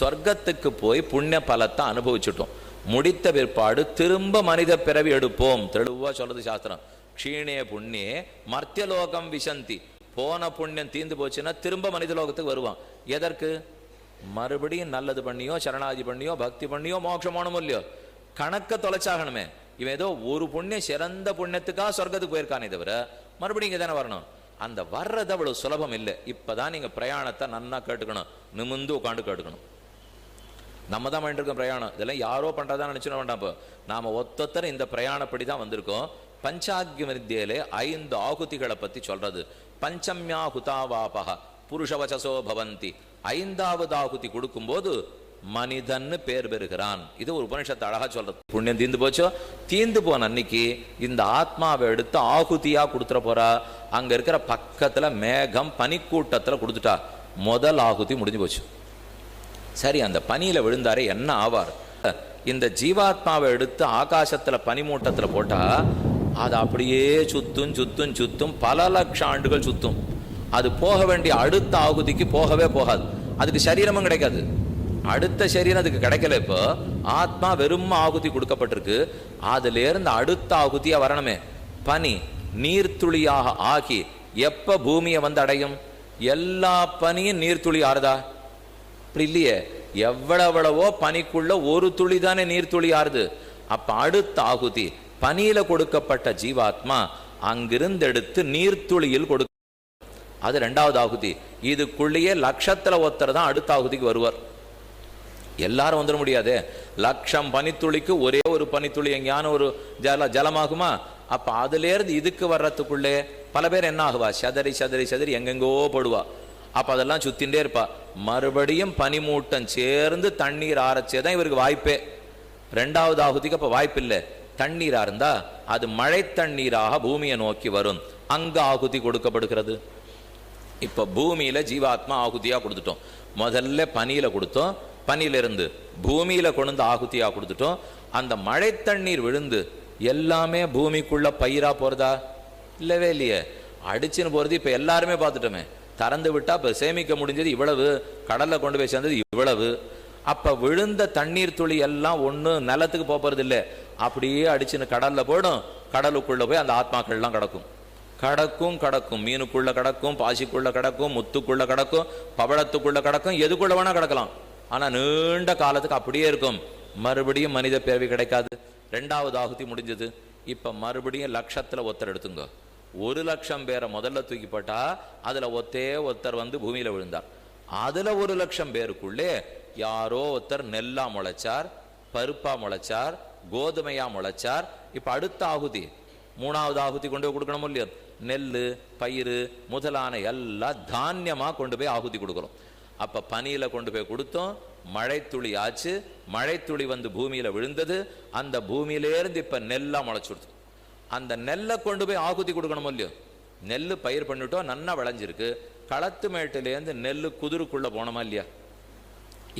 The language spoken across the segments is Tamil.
சொர்க்கத்துக்கு போய் புண்ணிய பலத்தை அனுபவிச்சுட்டோம். முடித்த பிற்பாடு திரும்ப மனித பிறவி எடுப்போம். தெளிவா சொல்றது சாஸ்திரம். க்ஷீணே புண்ணியே மர்த்தியலோகம் விசந்தி. போன புண்ணியம் தீர்ந்து போச்சுன்னா திரும்ப மனித லோகத்துக்கு வருவான். எதற்கு? மறுபடியும் நல்லது பண்ணியோ, சரணாதி பண்ணியோ, பக்தி பண்ணியோ, மோட்சமானமோ இல்லையோ, கணக்க தொலைச்சாகணுமே. இவன் ஏதோ ஒரு புண்ணியம் சிறந்த புண்ணியத்துக்காக சொர்க்கத்துக்கு போயிருக்கானே தவிர மறுபடியும் இங்கே தானே வரணும். அந்த வர்றது அவ்வளவு சுலபம் இல்லை. இப்பதான் நீங்க பிரயாணத்தை நன்னா கேட்டுக்கணும், நிமிந்து உட்காந்து கேட்டுக்கணும். நம்ம தான் பண்ணிட்டு இருக்கோம் பிரயாணம். இதெல்லாம் யாரோ பண்றதா நினைச்சுட வேண்டாம். இப்போ நாம ஒத்தொத்தர் இந்த பிரயாணப்படி தான் வந்திருக்கோம். பஞ்சாக்ய வித்தியிலே 5 ஆகுதிகளை பத்தி சொல்றது. பஞ்சம்யா ஹுதாவாபக புருஷவசசோ பவந்தி. 5வது ஆகுதி கொடுக்கும்போது மனிதன்னு பேர் பெறுகிறான். இது ஒரு உபனிஷத்து அழகா சொல்றது. புண்ணியம் தீர்ந்து போச்சோ, தீர்ந்து போன அன்னைக்கு இந்த ஆத்மாவை எடுத்து ஆகுதியா கொடுத்துட போறா. அங்க இருக்கிற பக்கத்துல மேகம் பனிக்கூட்டத்துல கொடுத்துட்டா. முதல் ஆகுதி முடிஞ்சு போச்சு. சரி, அந்த பனியில விழுந்தாரே என்ன ஆவார்? இந்த ஜீவாத்மாவை எடுத்து ஆகாசத்துல பனிமூட்டத்துல போட்டா அது அப்படியே சுத்தும் சுத்தும் சுத்தும், பல லட்சம் ஆண்டுகள் சுத்தும். அது போக வேண்டிய அடுத்த ஆகுதிக்கு போகவே போகாது. அதுக்கு சரீரமும் கிடைக்காது. அடுத்த சரீரம் அதுக்கு கிடைக்கல. இப்போ ஆத்மா வெறும் ஆகுதி கொடுக்கப்பட்டிருக்கு. அதுல இருந்து அடுத்த ஆகுதியா வரணுமே. பனி நீர்த்துளியாக ஆகி எப்ப பூமியை வந்து அடையும்? எல்லா பனியும் நீர்த்துளி ஆறுதா? அப்படி இல்லையே. எவ்வளவோ பனிக்குள்ள ஒரு துளி தானே நீர்த்துளி ஆறுது. அப்ப அடுத்த ஆகுதி பனியில கொடுக்கப்பட்ட ஜீவாத்மா அங்கிருந்து எடுத்து நீர்த்துளியில் கொடுக்க, அது 2வது ஆகுதி. இதுக்குள்ளேயே லட்சத்துல ஒருத்தர் தான் அடுத்த ஆகுதிக்கு வருவார். எல்லாரும் வந்துட முடியாது. 1,00,000 பனித்துளிக்கு ஒரே ஒரு பனித்துளி எங்கேயான ஒரு ஜலமாகுமா? அப்ப அதுல இருந்து இதுக்கு வர்றதுக்குள்ளே பல பேர் என்ன ஆகுவா? சதறி சதறி சதறி எங்கெங்கோ போடுவா. அப்ப அதெல்லாம் சுத்தின்ண்டே இருப்பா. மறுபடியும் பனிமூட்டம் சேர்ந்து தண்ணீர் ஆரச்சேதான் இவருக்கு வாய்ப்பே. 2வது ஆகுதிக்கு அப்ப வாய்ப்பு இல்லை. தண்ணீரா இருந்தா அது மழை தண்ணீராக பூமியை நோக்கி வரும். அங்க ஆகுதி கொடுக்கப்படுகிறது. இப்ப பூமியில ஜீவாத்மா ஆகுதியா கொடுத்துட்டோம். முதல்ல பனியில கொடுத்தோம். பனியிலிருந்து பூமியில கொண்டு ஆகுதியா கொடுத்துட்டோம். அந்த மழை தண்ணீர் விழுந்து எல்லாமே பூமிக்குள்ள பயிரா போறதா? இல்லவே இல்லையே. அடிச்சுன்னு போறது இப்ப எல்லாருமே பார்த்துட்டோமே. திறந்து விட்டா இப்ப சேமிக்க முடிஞ்சது இவ்வளவு, கடல்ல கொண்டு போய் சேர்ந்தது இவ்வளவு. அப்ப விழுந்த தண்ணீர் துளி எல்லாம் ஒண்ணு நிலத்துக்கு போறது இல்லை, அப்படியே அடிச்சுன்னு கடல்ல போயிடும். கடலுக்குள்ள போய் அந்த ஆத்மாக்கள் எல்லாம் கிடக்கும். கடக்கும் மீனுக்குள்ள கிடக்கும், பாசிக்குள்ள கிடக்கும், முத்துக்குள்ள கிடக்கும், பவளத்துக்குள்ள கிடக்கும், எதுக்குள்ள வேணா கிடக்கலாம். ஆனா நீண்ட காலத்துக்கு அப்படியே இருக்கும். மறுபடியும் மனித பிறவி கிடைக்காது. 2வது ஆகுதி முடிஞ்சது. இப்ப மறுபடியும் லட்சத்துல ஒருத்தர் எடுத்துங்க. 1,00,000 பேரை முதல்ல தூக்கி போட்டா அதுல ஒருத்தர் வந்து பூமியில விழுந்தார். அதுல 1,00,000 பேருக்குள்ளே யாரோ ஒருத்தர் நெல்லா முளைச்சார், பருப்பா முளைச்சார், கோதுமையா முளைச்சார். இப்ப அடுத்த ஆகுதி 3வது ஆகுதி கொண்டு போய் கொடுக்கணும் இல்லையோ? நெல்லு பயிறு முதலான எல்லாம் தானியமா கொண்டு போய் ஆகுதி கொடுக்கணும். அப்ப பனியில கொண்டு போய் கொடுத்தோம். மழை துளி ஆச்சு. மழை துளி வந்து பூமியில விழுந்தது. அந்த பூமியிலேருந்து இப்ப நெல்லா முளைச்சுடுது. அந்த நெல்லை கொண்டு போய் ஆகுதி கொடுக்கணும் இல்லையோ? நெல்லு பயிர் பண்ணிட்டோம், நன்னா விளைஞ்சிருக்கு. களத்து மேட்டிலேருந்து நெல்லு குதிருக்குள்ள போனோமா இல்லையா?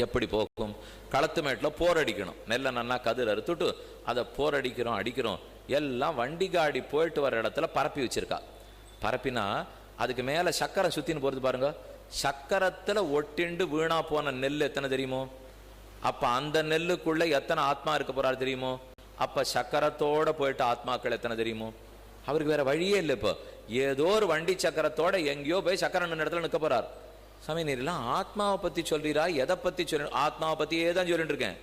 எப்படி போகும்? களத்து மேட்டில் போர் அடிக்கணும். நெல்லை நன்னா கதிர் அறுத்துட்டு அதை போர் அடிக்கிறோம். எல்லாம் வண்டி காடி போயிட்டு வர இடத்துல பரப்பி வச்சிருக்கா. பரப்பினா அதுக்கு மேல சக்கரம் சுத்தின்னு போறது பாருங்க. சக்கரத்துல ஒட்டிண்டு வீணா போன நெல் எத்தனை தெரியுமோ? அப்ப அந்த நெல்லுக்குள்ள எத்தனை ஆத்மா இருக்க போறாரு தெரியுமோ? அப்ப சக்கரத்தோட போயிட்டு ஆத்மாக்கள் எத்தனை தெரியுமோ? அவருக்கு வேற வழியே இல்லை. இப்போ ஏதோ ஒரு வண்டி சக்கரத்தோட எங்கேயோ போய் சக்கரம் இடத்துல நிற்க போறார். சமய நேரெல்லாம் ஆத்மாவை பத்தி சொல்றீரா? எதை பத்தி சொல்ற? ஆத்மாவை பத்தியே தான் சொல்லிட்டு இருக்கேன்.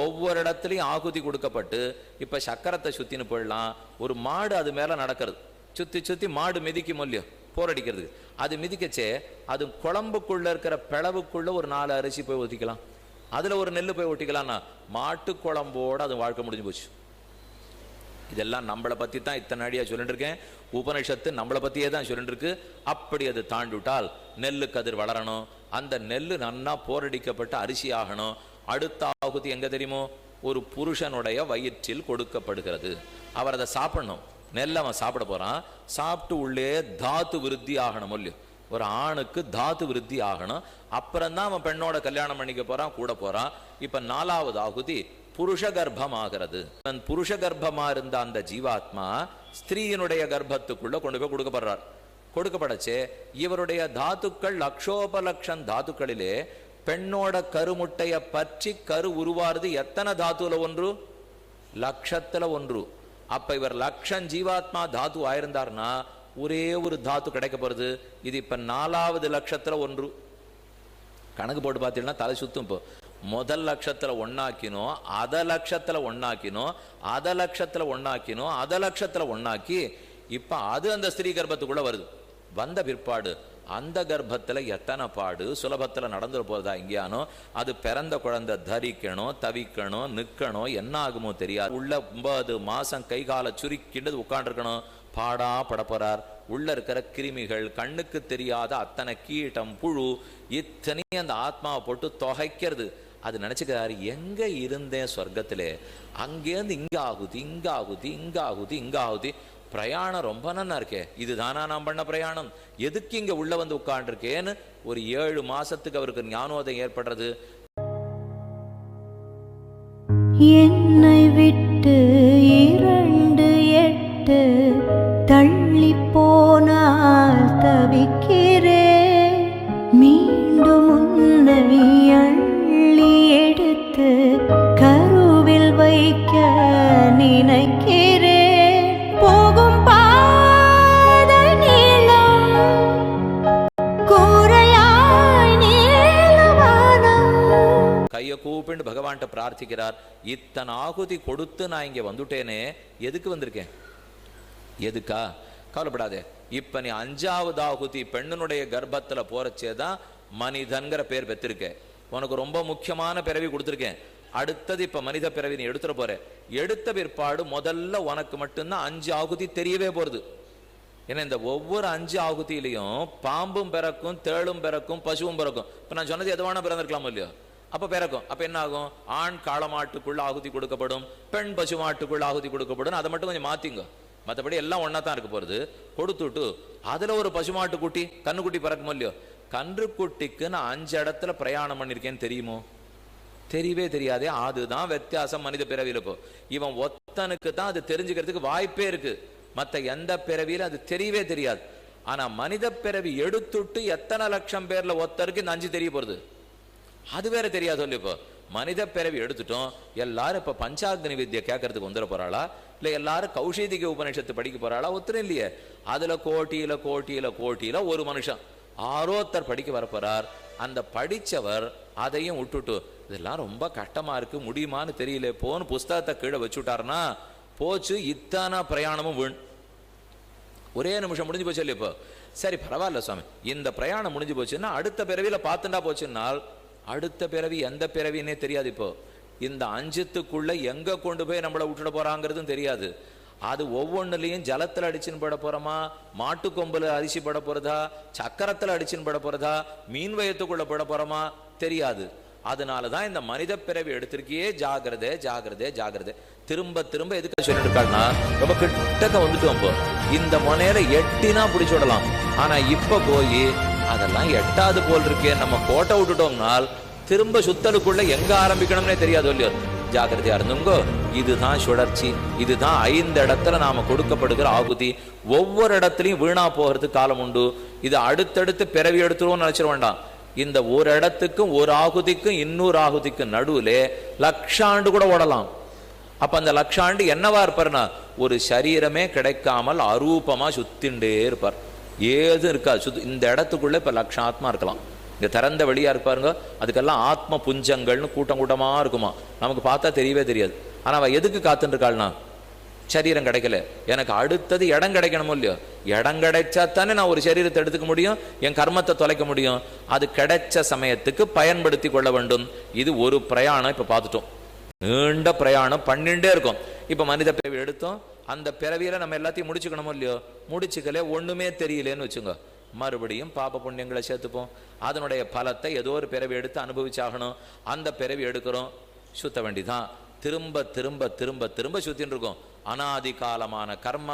ஒவ்வொரு இடத்துலையும் ஆகுதி கொடுக்கப்பட்டு இப்ப சக்கரத்தை சுத்தின்னு போயிடலாம். ஒரு மாடு அது மேல நடக்கிறது. சுத்தி சுத்தி மாடு மிதிக்கும் இல்லையோ போர் அடிக்கிறதுக்கு. அது மிதிக்கச்சே அது குழம்புக்குள்ள இருக்கிற பிளவுக்குள்ள ஒரு 4 அரிசி போய் ஒத்திக்கலாம். அதுல ஒரு நெல்லு போய் ஒட்டிக்கலாம்னா மாட்டு குழம்போட அது வாழ்க்கை முடிஞ்சு போச்சு. இதெல்லாம் நம்மளை பத்தி தான் இத்தனை அடியா சொல்லிட்டு இருக்கேன். உபனிஷத்து நம்மளை பத்தியே தான் சொல்லிட்டு இருக்கு. அப்படி அது தாண்டிவிட்டால் நெல்லு கதிர் வளரணும். அந்த நெல்லு நன்னா போரடிக்கப்பட்டு அரிசி ஆகணும். அடுத்த ஆகுதி எங்க தெரியுமோ? ஒரு புருஷனுடைய வயிற்றில் கொடுக்கப்படுகிறது. அவர் அதை சாப்பிடணும். நெல்லை அவன் சாப்பிட போறான். சாப்பிட்டு உள்ளே தாத்து விருத்தி ஆகணும் இல்லையோ? ஒரு ஆணுக்கு தாத்து விருத்தி ஆகணும். அப்புறம் தான் அவன் பெண்ணோட கல்யாணம் பண்ணிக்க போறான், கூட போறான். இப்ப 4வது ஆகுதி புருஷ கர்ப்பம் ஆகிறது. புருஷ கர்ப்பமா இருந்த அந்த ஜீவாத்மா ஸ்திரீயினுடைய கர்ப்பத்துக்குள்ள கொண்டு போய் கொடுக்கப்படுறார். கொடுக்கப்படச்சே இவருடைய தாத்துக்கள் லட்சோபலட்சம் தாத்துக்களிலே பெண்ணோட கருமுட்டைய பற்றி கரு உருவாருது எத்தனை தாத்துல ஒன்று? லட்சத்துல ஒன்று. அப்ப இவர் லட்சம் ஜீவாத்மா தாத்து ஆயிருந்தார்னா ஒரே ஒரு தாத்து கிடைக்க போறது. இது இப்ப 4வது லட்சத்துல ஒன்று. கணக்கு போட்டு பார்த்தீங்கன்னா தலை சுத்தும். இப்போ முதல் லட்சத்துல ஒன்னாக்கினோம், அத லட்சத்துல ஒன்னாக்கினோம், அத லட்சத்துல ஒன்னாக்கினோம், அத லட்சத்துல ஒன்னாக்கி இப்ப அது அந்த ஸ்திரீ கர்ப்பத்துக்குள்ள வருது. வந்த பிற்பாடு அந்த கர்ப்பத்துல எத்தனை பாடு சுலபத்துல நடந்து போறதா எங்கேயானோ. அது பிறந்த குழந்தை தரிக்கணும், தவிக்கணும், நிக்கணும், என்ன ஆகுமோ தெரியாது. உள்ள 9 மாசம் கை காலை சுருக்கிண்டு உட்காண்டிருக்கணும். பாடா படப்போறார். உள்ள இருக்கிற கிருமிகள், கண்ணுக்கு தெரியாத அத்தனை கீட்டம், புழு, இத்தனையும் அந்த ஆத்மாவை போட்டு தொகைக்கிறது. அது நினைச்சுக்கிறாரு, எங்க இருந்தேன் சொர்க்கத்திலே, அங்கேருந்து இங்க ஆகுது, இங்க ஆகுது, இங்க ஆகுது, இங்க ஆகுது. பிரயாணம் ரொம்ப நல்லா இருக்கே, இதுதானா நான் பண்ண பிரயாணம், எதுக்கு இங்க உள்ள வந்து உட்காண்டிருக்கேன்னு ஒரு 7 மாசத்துக்கு அவருக்கு ஞானோதயம் ஏற்படுறது. என்னை விட்டு 2 8 தள்ளி போனால் தவிக்கிறேன், மீண்டும் உன்னை அள்ளி எடுத்து கருவில் வைக்க நினைக்கிறேன். போகும் பாதை நீளம், கூரையாய் நீளவானம். கையை கூப்பிண்டு பகவான்கிட்ட பிரார்த்திக்கிறார். இத்தனை ஆகுதி கொடுத்து நான் இங்க வந்துட்டேனே, எதுக்கு வந்திருக்கேன்? எதுக்கா? கவலைப்படாதே. இப்ப நீ 5வது ஆகுதி பெண்ணனுடைய கர்ப்பத்துல போறச்சேதான் மனிதன்கிற பேர் பெற்றிருக்க. உனக்கு ரொம்ப முக்கியமான பிறவி கொடுத்துருக்கேன். அடுத்தது இப்ப மனித பிறவி நீ எடுத்துட போற. எடுத்த பிற்பாடு முதல்ல உனக்கு மட்டும்தான் 5 ஆகுதி தெரியவே போறது. ஏன்னா இந்த ஒவ்வொரு 5 ஆகுதியிலையும் பாம்பும் பிறக்கும், தேளும் பிறக்கும், பசுவும் பிறக்கும். இப்ப நான் சொன்னது எதுவான பிறந்திருக்கலாமோ இல்லையோ, அப்ப பிறக்கும். அப்ப என்ன ஆகும்? ஆண் காளமாட்டுக்குள்ள ஆகுதி கொடுக்கப்படும், பெண் பசுமாட்டுக்குள்ள ஆகுதி கொடுக்கப்படும். அதை மட்டும் கொஞ்சம் மாத்திங்க. மற்றபடி எல்லாம் ஒன்னா தான் இருக்க போறது. கொடுத்துட்டு அதுல ஒரு பசுமாட்டு குட்டி, கண்ணுக்குட்டி பிறக்குமோ இல்லையோ, கன்றுக்குட்டிக்கு நான் 5 இடத்துல பிரயாணம் பண்ணிருக்கேன்னு தெரியுமோ? தெரியவே தெரியாதே. அதுதான் வித்தியாசம் மனித பிறவியில. இப்போ இவன் ஒத்தனுக்கு தான் அது தெரிஞ்சுக்கிறதுக்கு வாய்ப்பே இருக்கு. மற்ற எந்த பிறவியில அது தெரியவே தெரியாது. ஆனா மனித பிறவி எடுத்துட்டு எத்தனை லட்சம் பேர்ல ஒத்தருக்கு இந்த 5 தெரிய போறது, அது வேற தெரியாது. சொல்லி இப்போ மனித பிறவி எடுத்துட்டோம். எல்லாரும் இப்ப பஞ்சாக்னி வித்யை கேட்கறதுக்கு வந்துட போறாளா, இல்ல எல்லாரும் கௌஷிதிக உபநிஷத்து படிக்க போறாளா? ஒத்துரும் இல்லையே. அதுல கோட்டியில கோட்டியில கோட்டியில ஒரு மனுஷன் ஆரோத்தர் படிக்க வரப்போறார். அந்த படிச்சவர் அதையும் விட்டுட்டு இதெல்லாம் ரொம்ப கஷ்டமா இருக்கு, முடியுமான்னு தெரியல, போன்னு புஸ்தகத்தை கீழே வச்சுட்டாருன்னா போச்சு. இத்தனை பிரயாணமும் வீண். ஒரே நிமிஷம் முடிஞ்சு போச்சு இல்லையா? இப்போ சரி பரவாயில்ல சுவாமி, இந்த பிரயாணம் முடிஞ்சு போச்சுன்னா அடுத்த பிறவியில பார்த்துட்டா போச்சுன்னால் அடுத்த பிறவி எந்த பிறவின்னே தெரியாது. இப்போ இந்த 5த்துக்குள்ள எங்க கொண்டு போய் நம்மளை விட்டுட போறாங்கிறதும் தெரியாது. அது ஒவ்வொன்றுலையும் ஜலத்துல அடிச்சுன்னு பட போறோமா, மாட்டு கொம்புல அரிசி பட போறதா, சக்கரத்துல அடிச்சுன்னு பட போறதா, மீன் வயத்துக்குள்ள பட போறோமா தெரியாது. அதனாலதான் இந்த மனித பிறவி எடுத்திருக்கியே ஜாகிரதை ஜாகிரதை ஜாகிரதை. திரும்ப திரும்ப எதுக்கு சொல்லிட்டு இருக்காங்கன்னா, ரொம்ப கிட்டக்க வந்துட்டோம். இப்போ இந்த முனையில எட்டினா பிடிச்சு விடலாம். ஆனா இப்ப போய் அதெல்லாம் எட்டாவது போல் இருக்கே, நம்ம கோட்டை விட்டுட்டோம்னால் திரும்ப சுத்தலுக்குள்ள எங்க ஆரம்பிக்கணும்னே தெரியாது இல்லையோ. ஜாகிரதையா இருந்துங்கோ. இதுதான் சுழற்சி. இதுதான் 5 இடத்துல நாம கொடுக்கப்படுகிற ஆகுதி. ஒவ்வொரு இடத்துலையும் வீணா போகிறதுக்கு காலம் உண்டு. இது அடுத்தடுத்து பிறவி எடுத்துருவோம்னு நினைச்சிட வேண்டாம். இந்த ஒரு இடத்துக்கும் ஒரு ஆகுதிக்கும் இன்னொரு ஆகுதிக்கும் நடுவுல 1,00,000 ஆண்டு கூட ஓடலாம். அப்ப அந்த 1,00,000 ஆண்டு என்னவா இருப்பார்னா, ஒரு சரீரமே கிடைக்காமல் அரூபமா சுத்திண்டே இருப்பார். ஏது இருக்காது. இந்த இடத்துக்குள்ள இப்ப 1,00,000 ஆத்மா இருக்கலாம். இங்க திறந்த வெளியா இருப்பாருங்க, அதுக்கெல்லாம் ஆத்ம புஞ்சங்கள்னு கூட்டம் கூட்டமா இருக்குமா. நமக்கு பார்த்தா தெரியவே தெரியாது. ஆனா அவ எதுக்கு காத்துட்டு இருக்காள்னா, சரீரம் கிடைக்கல, எனக்கு அடுத்தது இடம் கிடைக்கணுமோ இல்லையோ. இடம் கிடைச்சா தானே நான் ஒரு சரீரத்தை எடுத்துக்க முடியும், என் கர்மத்தை தொலைக்க முடியும். அது கிடைச்ச சமயத்துக்கு பயன்படுத்தி கொள்ள வேண்டும். இது ஒரு பிரயாணம் இப்ப பார்த்துட்டோம். நீண்ட பிரயாணம் பண்ணிண்டே இருக்கும். இப்ப மனித பிறவி எடுத்தோம். அந்த பிறவியில நம்ம எல்லாத்தையும் முடிச்சுக்கணுமோ இல்லையோ. முடிச்சுக்கல, ஒண்ணுமே தெரியலேன்னு வச்சுங்க, மறுபடியும் பாப புண்ணியங்களை சேர்த்துப்போம். அதனுடைய பலத்தை ஏதோ ஒரு பிறவி எடுத்து அனுபவிச்சாகணும். அந்த பிறவி எடுக்கிறோம், சுத்த வேண்டிதான். திரும்ப திரும்ப திரும்ப திரும்ப சுத்தின்னு இருக்கோம். அனாதி காலமான கர்ம,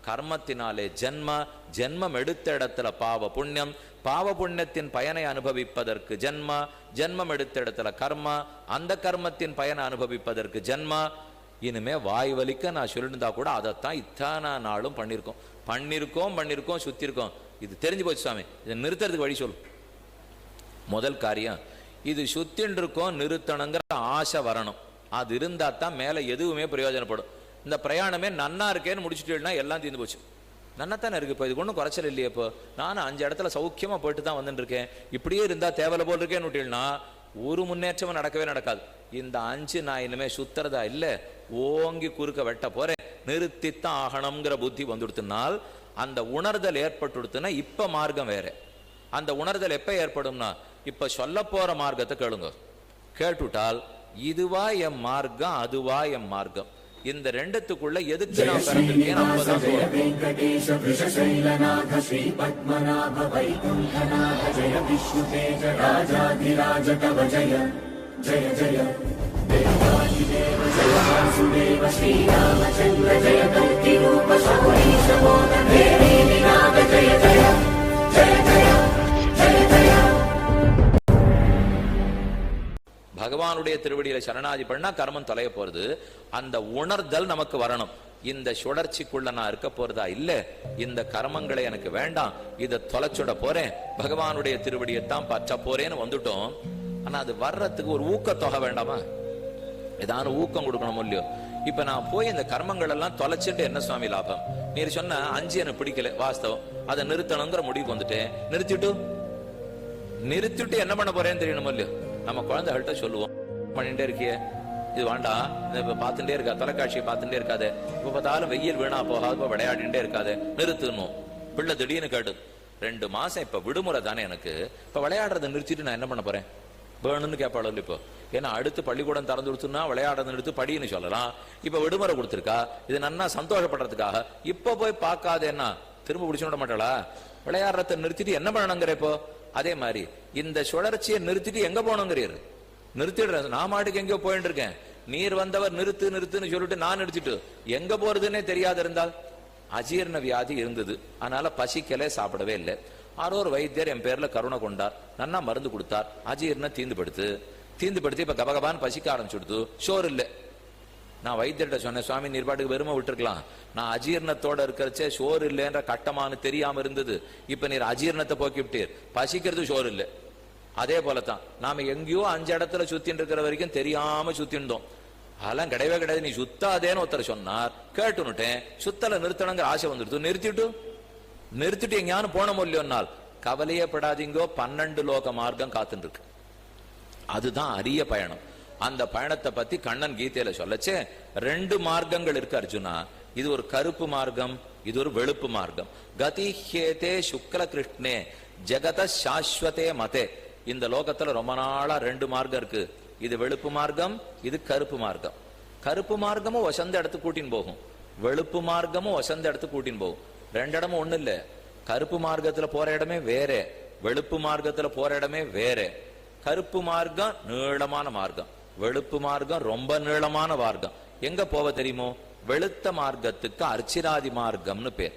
கர்மத்தினாலே ஜென்ம, ஜென்மம் எடுத்த இடத்துல பாவ புண்ணியம், பாவ புண்ணியத்தின் பயனை அனுபவிப்பதற்கு ஜென்ம, ஜென்மம் எடுத்த இடத்துல கர்ம, அந்த கர்மத்தின் பயனை அனுபவிப்பதற்கு ஜென்ம. இனிமே வாய் வலிக்க நான் சொல்லிருந்தா கூட அதைத்தான் இத்தனை நாளும் பண்ணியிருக்கோம் பண்ணியிருக்கோம் சுத்திருக்கோம். இது தெரிஞ்சு போச்சு சுவாமி, இதை நிறுத்துறதுக்கு வழி சொல்லு. முதல் காரியம், இது சுத்தின்னு இருக்கோம் நிறுத்தணுங்கிற ஆசை வரணும். அது இருந்தா தான் மேல எதுவுமே பிரயோஜனப்படும். இந்த பிரயாணமே நன்னா இருக்கேன்னு முடிச்சுட்டேன்னா எல்லாம் தீர்ந்து போச்சு. நன்னாத்தானே இருக்கு. இப்போ இதுக்கு ஒன்றும் குறைச்சல் இல்லையே. இப்போ நானும் 5 இடத்துல சௌக்கியமா போயிட்டு தான் வந்துட்டு இருக்கேன். இப்படியே இருந்தா தேவலை போல் இருக்கேன்னு விட்டீங்கன்னா ஒரு முன்னேற்றமும் நடக்கவே நடக்காது. இந்த 5 நான் இனிமே சுத்துறதா இல்லை, ஓங்கி குறுக்க வெட்ட போறேன், நிறுத்தித்தான் ஆகணுங்கிற புத்தி வந்துடுத்துனால் அந்த உணர்தல் ஏற்பட்டுடுத்துன்னா இப்ப மார்க்கம் வேற. அந்த உணர்தல் எப்ப ஏற்படும்னா இப்ப சொல்ல போற மார்க்கத்தை கேளுங்க. கேட்டுட்டால் இதுவா என் மார்க்கம் அதுவா என் மார்க்கம், இந்த ரெண்டுத்துக்குள்ள எதுக்கு நான் பிறந்திருக்கேன் அப்பதான் பகவானுடைய திருவடியில சரணாதி பண்ணா கர்மம் தொலைய போறது. அந்த உணர்தல் நமக்கு வரணும். இந்த சுழற்சிக்குள்ள நான் இருக்க போறதா இல்ல, இந்த கர்மங்களை எனக்கு வேண்டாம், இதை தொலைச்சுட போறேன், பகவானுடைய திருவடியைத்தான் பற்ற போறேன்னு வந்துட்டோம். ஆனா அது வர்றதுக்கு ஒரு ஊக்கத்தொகை வேண்டாமா? ஏதாவது ஊக்கம் கொடுக்கணும் இல்லையோ? இப்ப நான் போய் இந்த கர்மங்கள் எல்லாம் தொலைச்சிட்டு என்ன சுவாமி லாபம்? நீர் சொன்ன 5 எனக்கு பிடிக்கல, வாஸ்தவம், அதை நிறுத்தணுங்கிற முடிவுக்கு வந்துட்டேன். நிறுத்திட்டு என்ன பண்ண போறேன்னு தெரியணும் இல்லையோ? நம்ம குழந்தைகள்கிட்ட சொல்லுவோம், பண்ணிட்டே இருக்கியே, இது வேண்டாம், பார்த்துட்டே இருக்கா, தொலைக்காட்சியை பார்த்துட்டே இருக்காது, இப்ப பார்த்தாலும் வெயில் வீணா போகாது, விளையாடிட்டே இருக்காது, நிறுத்தணும். பிள்ளை திடீர்னு கேட்டு 2 மாசம் இப்ப விடுமுறை தானே எனக்கு, இப்ப விளையாடுறதை நிறுத்திட்டு நான் என்ன பண்ண போறேன் வேணும்னு கேட்பாளோ இப்போ. ஏன்னா அடுத்து பள்ளிக்கூடம் திறந்து கொடுத்துன்னா விளையாடுறதை நிறுத்து படின்னு சொல்லலாம். இப்ப விடுமுறை கொடுத்துருக்கா, இது நன்னா சந்தோஷப்படுறதுக்காக இப்ப போய் பார்க்காதேன்னா திரும்ப பிடிச்சு விட மாட்டாளா? விளையாடுறத நிறுத்திட்டு என்ன பண்ணணுங்கிற இப்போ? அதே மாதிரி இந்த சுழற்சியை நிறுத்திட்டு எங்க போகணுங்கிறீர்? நிறுத்திடுறேன், நான் மாட்டுக்கு எங்கேயோ போயிட்டு இருக்கேன், நீர் வந்தவர் நிறுத்து நிறுத்துன்னு சொல்லிட்டு நான் நிறுத்திட்டு எங்க போறதுன்னே தெரியாது இருந்தால். அஜீர்ண வியாதி இருந்தது, அதனால பசிக்கலே, சாப்பிடவே இல்லை. ஒரு வைத்தியர் என் பேர்ல கருணை கொண்டார், நன்னா மருந்து கொடுத்தார், அஜீர்ணம் தீந்துபடுத்து இப்ப கபகபான்னு பசிக்க ஆரம்பிச்சுடுத்து, சோறு இல்லை. நான் வைத்தியர்கிட்ட சொன்னேன், சுவாமி நீர்பாட்டுக்கு வெறுமை விட்டுருக்கலாம், நான் அஜீர்ணத்தோட இருக்கிறச்சே சோறு இல்லைன்ற கட்டமானு தெரியாம இருந்தது, இப்ப நீர் அஜீர்ணத்தை போக்கி விட்டீர், பசிக்கிறது சோறு இல்லை. அதே போலதான் நாம எங்கேயோ 5 இடத்துல சுத்தின்னு இருக்கிற வரைக்கும் தெரியாம சுத்திருந்தோம். அதெல்லாம் கிடையவே கிடையாது, நீ சுத்தாதேன்னு ஒருத்தர் சொன்னார், கேட்டுனுட்டேன், சுத்தல நிறுத்தணுங்கிற ஆசை வந்துடுத்து. நிறுத்திட்டு எங்கேயானு போன இல்லையோன்னால் கவலையே படாதீங்கோ, 12 லோக மார்க்கம் காத்துட்டு இருக்கு. அதுதான் அரிய பயணம். அந்த பயணத்தை பத்தி கண்ணன் கீதையில சொல்லச்சே 2 மார்க்கங்கள் இருக்கு அர்ஜுனா. இது ஒரு கருப்பு மார்க்கம், இது ஒரு வெளுப்பு மார்க்கம். கதிஹேதே சுக்ல கிருஷ்ணே ஜெகத சாஸ்வதே மதே. இந்த லோகத்துல ரொம்ப நாளா 2 மார்க்கம் இருக்கு. இது வெளுப்பு மார்க்கம், இது கருப்பு மார்க்கம். கருப்பு மார்க்கமும் வசந்த இடத்துக்கு கூட்டின்னு போகும், வெளுப்பு மார்க்கமும் வசந்த இடத்துக்கு கூட்டின்னு போகும். 2 இடமும் ஒண்ணு இல்ல. கருப்பு மார்க்கத்துல போற இடமே வேற, வெளுப்பு மார்க்கத்துல போற இடமே வேற. கருப்பு மார்க்கம் நீளமான மார்க்கம், வெளுப்பு மார்க்கம் ரொம்ப நீளமான மார்க்கம். எங்க போவ தெரியுமோ? வெளுத்த மார்க்கத்துக்கு அர்ச்சிராதி மார்க்கம்னு பேர்,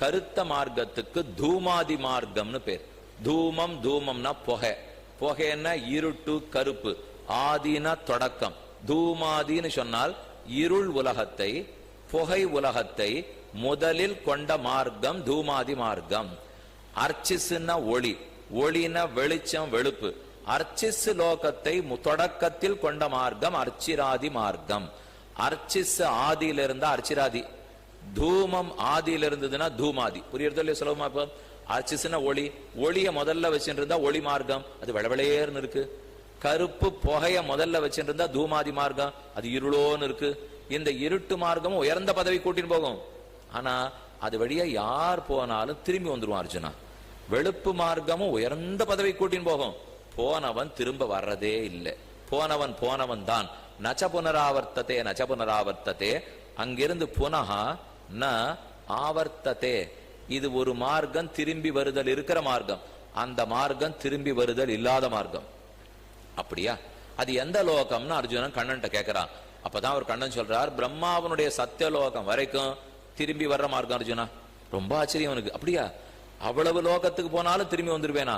கருத்த மார்க்கத்துக்கு தூமாதி மார்க்கம்னு பேர். தூமம்னா புகை, புகைன்னா இருட்டு கருப்பு, ஆதினா தொடக்கம். தூமாதின்னு சொன்னால் இருள் உலகத்தை, புகை உலகத்தை முதலில் கொண்ட மார்க்கம் தூமாதி மார்க்கம். அர்ச்சிஸ்னா ஒளி, ஒளினா வெளிச்சம் வெளுப்பு. அர்ச்சிஸ் லோகத்தை தொடக்கத்தில் கொண்ட மார்க்கம் அர்ச்சிராதி மார்க்கம். அர்ச்சிஸ் ஆதியில இருந்தா அர்ச்சிராதி, தூமம் ஆதியில இருந்ததுன்னா தூமாதி. புரியுறதோ இல்லையா சுலபமா? இப்ப அர்ச்சிஸ்னா ஒளி, ஒளிய முதல்ல வச்சுட்டு இருந்தா ஒளி மார்க்கம், அது வெளவெளையேன்னு இருக்கு. கருப்பு புகைய முதல்ல வச்சுட்டு இருந்தா தூமாதி மார்க்கம், அது இருளோன்னு இருக்கு. இந்த இருட்டு மார்க்கமும் உயர்ந்த பதவி கூட்டின்னு போகும், ஆனா அது வழியா யார் போனாலும் திரும்பி வந்துருவான் அர்ஜுனா. வெளுப்பு மார்க்கமும் உயர்ந்த பதவி கூட்டின்னு போகும், போனவன் திரும்ப வர்றதே இல்லை. போனவன் தான். நச்ச புனராவர்த்ததே நச்ச புனராவர்த்ததே. அங்கிருந்து புனஹா ந ஆவர்த்ததே. இது ஒரு மார்க்கம், திரும்பி வருதல் இருக்கிற மார்க்கம். அந்த மார்க்கம் திரும்பி வருதல் இல்லாத மார்க்கம். அப்படியா? அது எந்த லோகம்னு அர்ஜுனன் கண்ணன்ட்ட கேட்கிறான். அப்பதான் அவர் கண்ணன் சொல்றார், பிரம்மாவனுடைய சத்தியலோகம் வரைக்கும் திரும்பி வர்ற மார்க்கம் அர்ஜுனா. ரொம்ப ஆச்சரியம் அவனுக்கு. அப்படியா? அவ்வளவு லோகத்துக்கு போனாலும் திரும்பி வந்துருவேனா?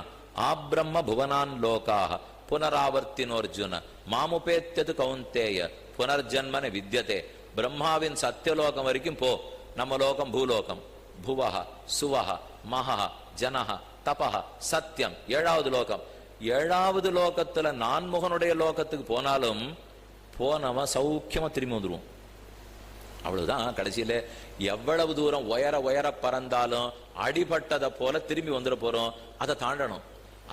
ஆப்ரம்ம புவனான் லோகாக புனராவர்த்தினோர்ஜுன மாமுபேத்தியது கௌந்தேய புனர்ஜன்மன வித்யதே. பிரம்மாவின் சத்தியலோகம் வரைக்கும் போ. நம்ம லோகம் பூலோகம். புவஹ சுவஹ மஹஹ ஜனஹ தபஹ சத்தியம் 7வது லோகம். 7வது லோகத்துல நான்முகனுடைய லோகத்துக்கு போனாலும் போனவன் சௌக்கியமா திரும்பி வந்துருவோம். அவ்வளவுதான். கடைசியில எவ்வளவு தூரம் உயர உயர பறந்தாலும் அடிபட்டதை போல திரும்பி வந்துட போறோம். அதை தாண்டணும்.